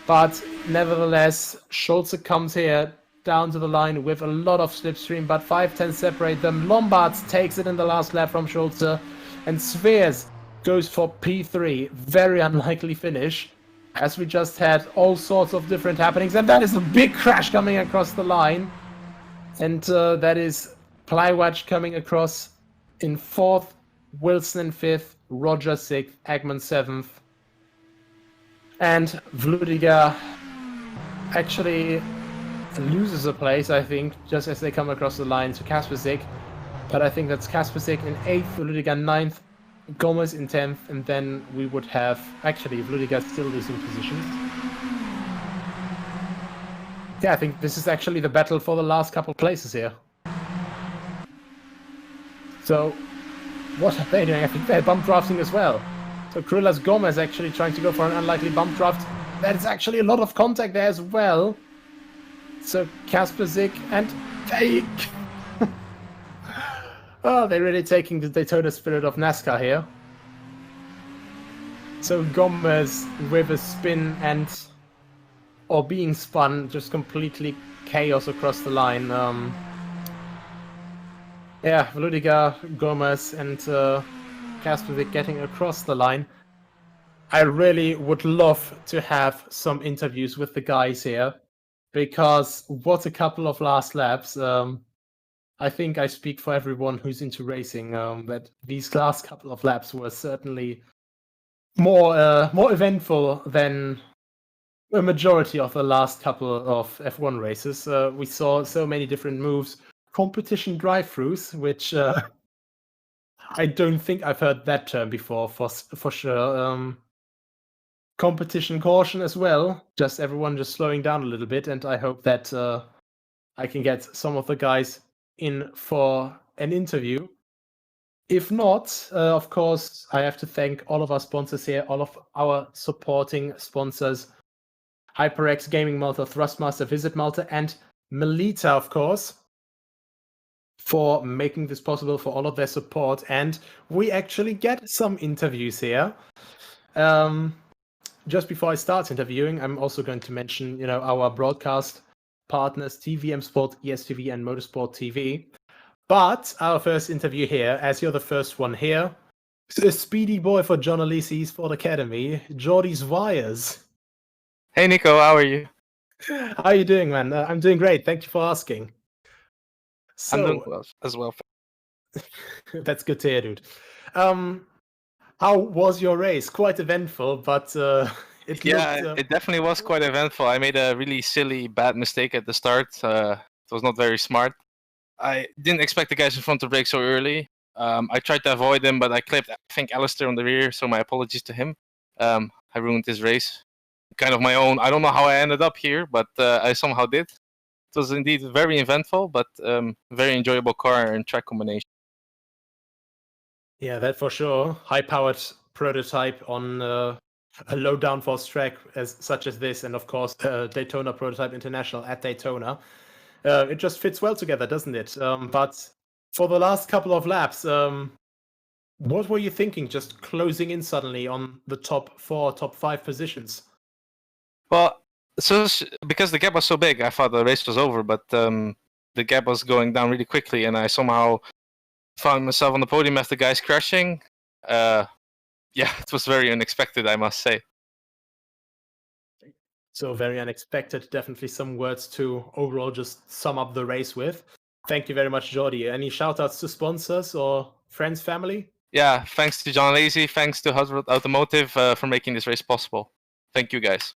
But nevertheless, Schulze comes here down to the line with a lot of slipstream, but 5/10 separate them. Lombards takes it in the last lap from Schulze, and Sveers goes for P3. Very unlikely finish, as we just had all sorts of different happenings, and that is a big crash coming across the line. And that is Plywatch coming across in 4th, Wilson in 5th, Roger 6th, Egmont 7th. And Vludiger actually loses a place, I think, just as they come across the line to Kaspersik. But I think that's Kaspersik in 8th, Vludiger 9th, Gomez in 10th, and then we would have... Actually, Vludiger still losing positions. Yeah, I think this is actually the battle for the last couple places here. So, what are they doing? I think they're bump drafting as well. So Krulas Gomez actually trying to go for an unlikely bump draft. There's actually a lot of contact there as well. So Kaspersik and they... oh, they're really taking the Daytona spirit of NASCAR here. So Gomez with a spin and... or being spun, just completely chaos across the line. Yeah, Vludiger, Gomez and Kaspersik getting across the line. I really would love to have some interviews with the guys here, because what a couple of last laps. I think I speak for everyone who's into racing, that these last couple of laps were certainly more eventful than a majority of the last couple of F1 races. We saw so many different moves, competition drive-throughs, which I don't think I've heard that term before, for sure. Competition caution as well, just everyone just slowing down a little bit, and I hope that I can get some of the guys in for an interview. If not, of course, I have to thank all of our sponsors here, all of our supporting sponsors, HyperX, Gaming Malta, Thrustmaster, Visit Malta, and Melita, of course, for making this possible, for all of their support. And we actually get some interviews here. Just before I start interviewing, I'm also going to mention, our broadcast partners, TVM Sport, ESTV, and Motorsport TV. But our first interview here, as you're the first one here, is a speedy boy for John Alesi Sport Academy, Jordi Zweers. Hey Nico, how are you? How are you doing, man? I'm doing great. Thank you for asking. So, I'm doing well as well. That's good to hear, dude. How was your race? Quite eventful, but it definitely was quite eventful. I made a really silly, bad mistake at the start. It was not very smart. I didn't expect the guys in front to brake so early. I tried to avoid him, but I clipped, I think, Alistair on the rear, so my apologies to him. I ruined his race. Kind of my own. I don't know how I ended up here, but I somehow did. It was indeed very eventful, but very enjoyable car and track combination. Yeah, that for sure. High-powered prototype on a low downforce track such as this, and of course Daytona Prototype International at Daytona. It just fits well together, doesn't it? But for the last couple of laps, What were you thinking, just closing in suddenly on the top 4, top 5 positions? Well, because the gap was so big, I thought the race was over, but the gap was going down really quickly, and I somehow found myself on the podium after guys crashing. Yeah, it was very unexpected, I must say. So very unexpected. Definitely some words to overall just sum up the race with. Thank you very much, Jordi. Any shout outs to sponsors or friends, family? Yeah, thanks to John Lazy, thanks to Husband Automotive for making this race possible. Thank you, guys.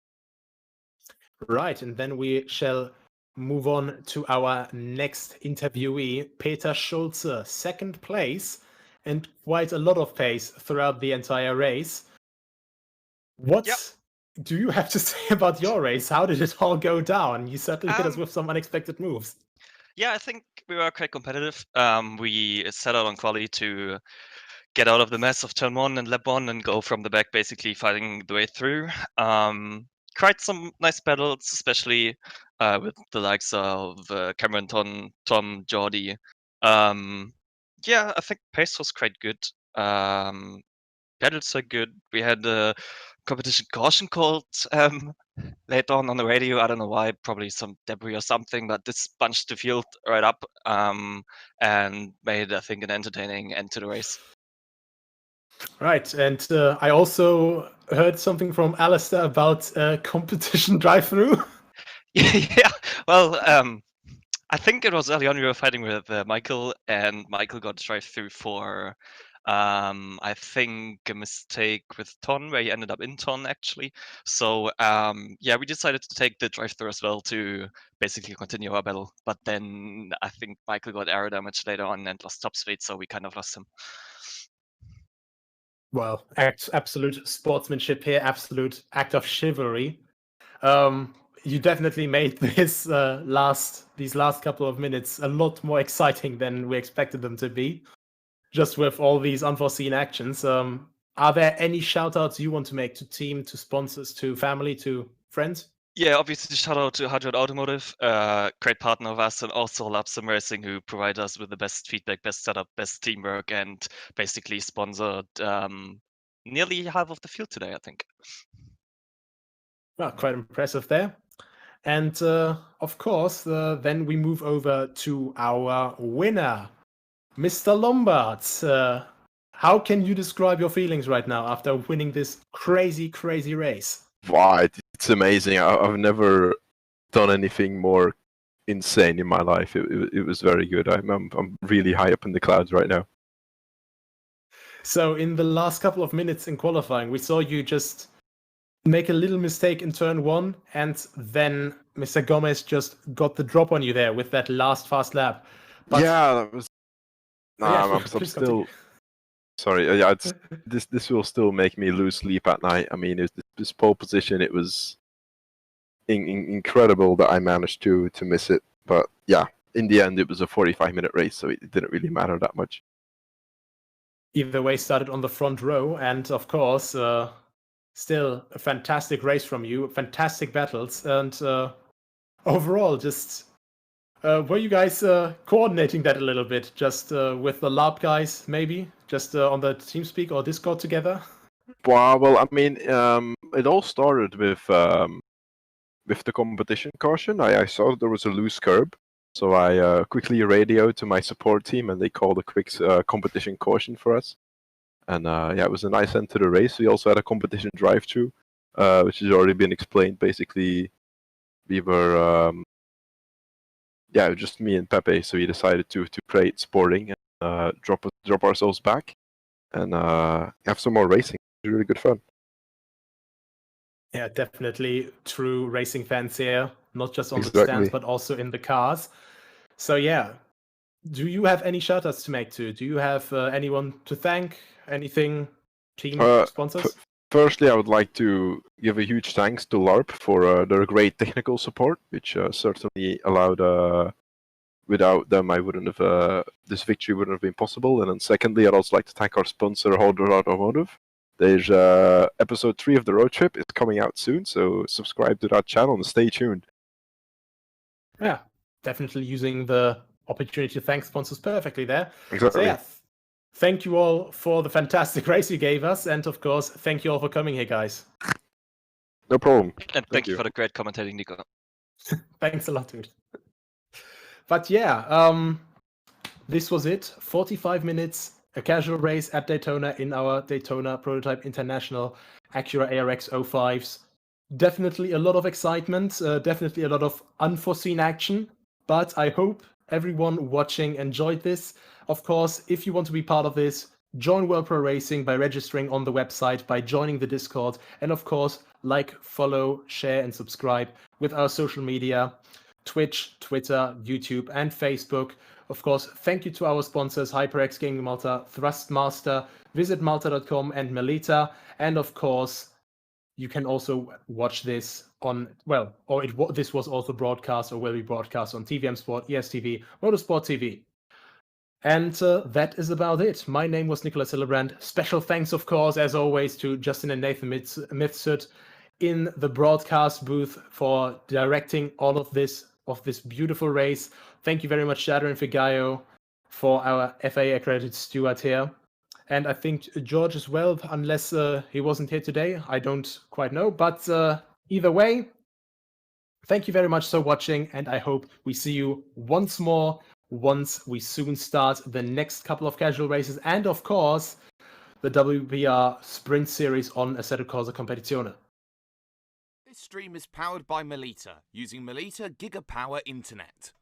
Right, and then we shall move on to our next interviewee, Peter Schulze, second place, and quite a lot of pace throughout the entire race. What do you have to say about your race? How did it all go down? You certainly hit us with some unexpected moves. Yeah, I think we were quite competitive. We set out on quali to get out of the mess of turn 1 and lap 1 and go from the back, basically fighting the way through. Quite some nice battles, especially with the likes of Cameron, Tom, Jordi. Yeah, I think pace was quite good. Battles are good. We had a competition caution called later on the radio. I don't know why, probably some debris or something, but this bunched the field right up and made, I think, an entertaining end to the race. Right, and I also heard something from Alistair about competition drive-through. Yeah, well, I think it was early on we were fighting with Michael, and Michael got drive-through for, I think, a mistake with Ton, where he ended up in Ton, actually. So, yeah, we decided to take the drive-through as well to basically continue our battle. But then I think Michael got aero damage later on and lost top speed, so we kind of lost him. Well, absolute sportsmanship here, absolute act of chivalry. You definitely made these last couple of minutes a lot more exciting than we expected them to be, just with all these unforeseen actions. Are there any shout-outs you want to make to team, to sponsors, to family, to friends? Yeah, obviously, shout out to Hydroid Automotive, great partner of us, and also Lab Sim Racing, who provide us with the best feedback, best setup, best teamwork, and basically sponsored nearly half of the field today, I think. Well, quite impressive there. And of course, then we move over to our winner, Mr. Lombard. How can you describe your feelings right now after winning this crazy, crazy race? Wow, it's amazing. I've never done anything more insane in my life. It was very good. I'm really high up in the clouds right now. So in the last couple of minutes in qualifying, we saw you just make a little mistake in turn 1, and then Mr. Gomez just got the drop on you there with that last fast lap. But yeah, that was. I'm still. Sorry, yeah, this will still make me lose sleep at night. I mean, this pole position, it was incredible that I managed to miss it. But yeah, in the end, it was a 45-minute race, so it didn't really matter that much. Either way, started on the front row, and of course, still a fantastic race from you, fantastic battles, and overall, just were you guys coordinating that a little bit, just with the lab guys, maybe, just on the TeamSpeak or Discord together? Well, I mean, it all started with the competition caution. I saw there was a loose curb, so I quickly radioed to my support team, and they called a quick competition caution for us. And yeah, it was a nice end to the race. We also had a competition drive-through, which has already been explained. Basically, we were yeah, just me and Pepe. So we decided to play it sporting and drop ourselves back and have some more racing. It was really good fun. Yeah, definitely true racing fans here, not just on the stands, but also in the cars. So yeah, do you have any shout-outs to make too? Do you have anyone to thank? Anything? Team sponsors? Firstly, I would like to give a huge thanks to LARP for their great technical support, which certainly allowed. Without them, I wouldn't have this victory wouldn't have been possible. And then secondly, I'd also like to thank our sponsor, Hydroid Automotive. There's episode 3 of the road trip is coming out soon, so subscribe to that channel and stay tuned. Yeah, definitely using the opportunity to thank sponsors perfectly there. Exactly. So yeah, thank you all for the fantastic race you gave us. And of course, thank you all for coming here, guys. No problem. And thank you for the great commentating, Nico. Thanks a lot, dude. But yeah, this was it. 45 minutes, a casual race at Daytona in our Daytona Prototype International Acura ARX-05s. Definitely a lot of excitement, definitely a lot of unforeseen action. But I hope everyone watching enjoyed this. Of course, if you want to be part of this, join World Pro Racing by registering on the website, by joining the Discord, and of course, like, follow, share, and subscribe with our social media, Twitch, Twitter, YouTube, and Facebook. Of course, thank you to our sponsors, HyperX Gaming Malta, Thrustmaster, visitmalta.com, and Melita. And of course, you can also watch this on, this was also broadcast or will be broadcast on TVM Sport, ESTV, Motorsport TV. And that is about it. My name was Nicholas Hillebrand. Special thanks, of course, as always, to Justin and Nathan Mifsud in the broadcast booth for directing all of this beautiful race. Thank you very much, Adrian Figallo, for our FAA accredited steward here. And I think George as well, unless he wasn't here today. I don't quite know. But either way, thank you very much for watching. And I hope we see you once more once we soon start the next couple of casual races. And of course, the WBR Sprint Series on Assetto Corsa Competizione. This stream is powered by Melita, using Melita Gigapower Internet.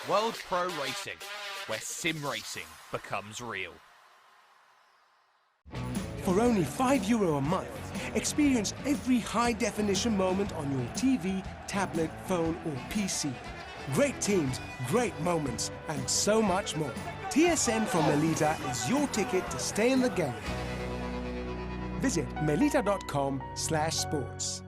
World Pro Racing, where sim racing becomes real. For only €5 a month, experience every high-definition moment on your TV, tablet, phone or PC. Great teams, great moments, and so much more. TSN from Melita is your ticket to stay in the game. Visit melita.com/sports.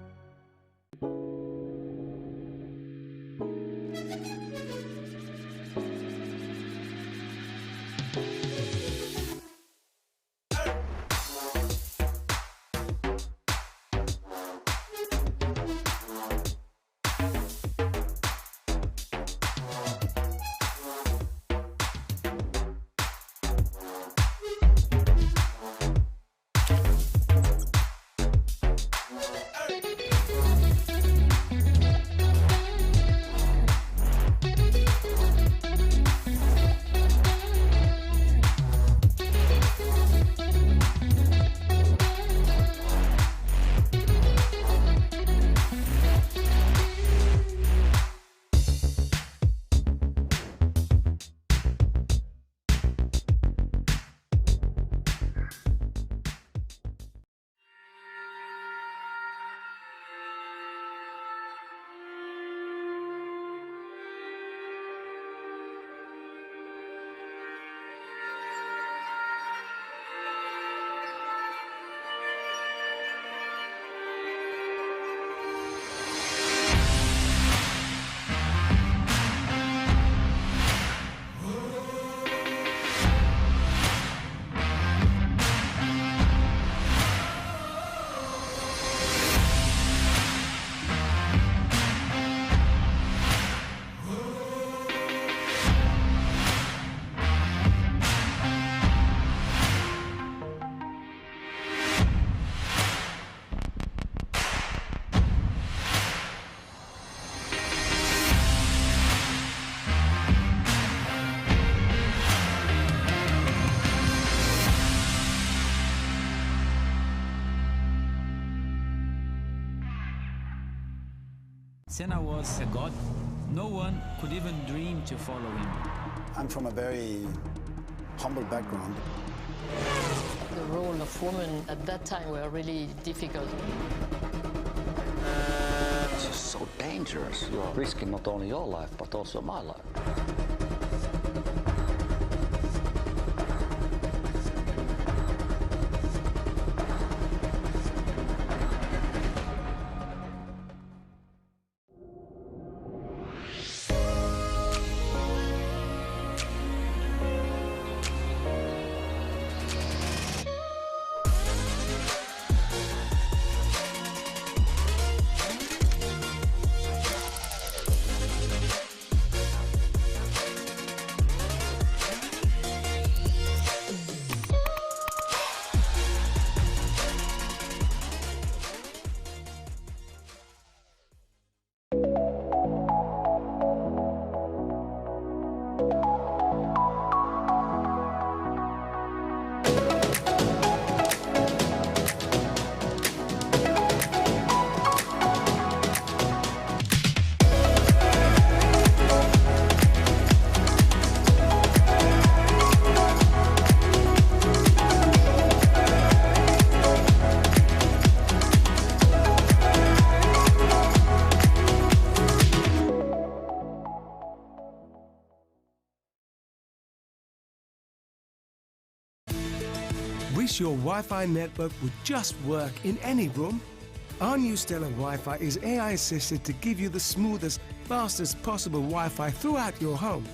Senna was a god. No one could even dream to follow him. I'm from a very humble background. The role of women at that time were really difficult. It's just so dangerous. You are risking not only your life, but also my life. Wish your Wi-Fi network would just work in any room? Our new Stellar Wi-Fi is AI assisted to give you the smoothest, fastest possible Wi-Fi throughout your home.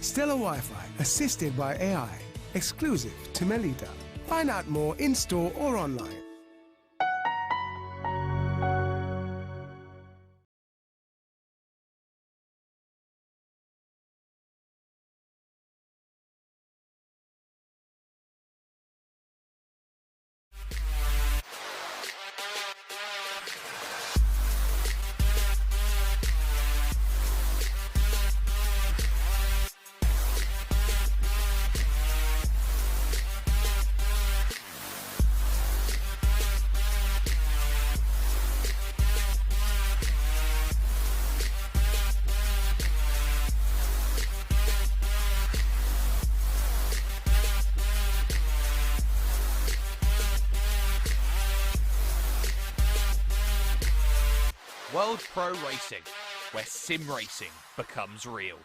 Stellar Wi-Fi, assisted by AI, exclusive to Melita. Find out more in-store or online. World Pro Racing, where sim racing becomes real.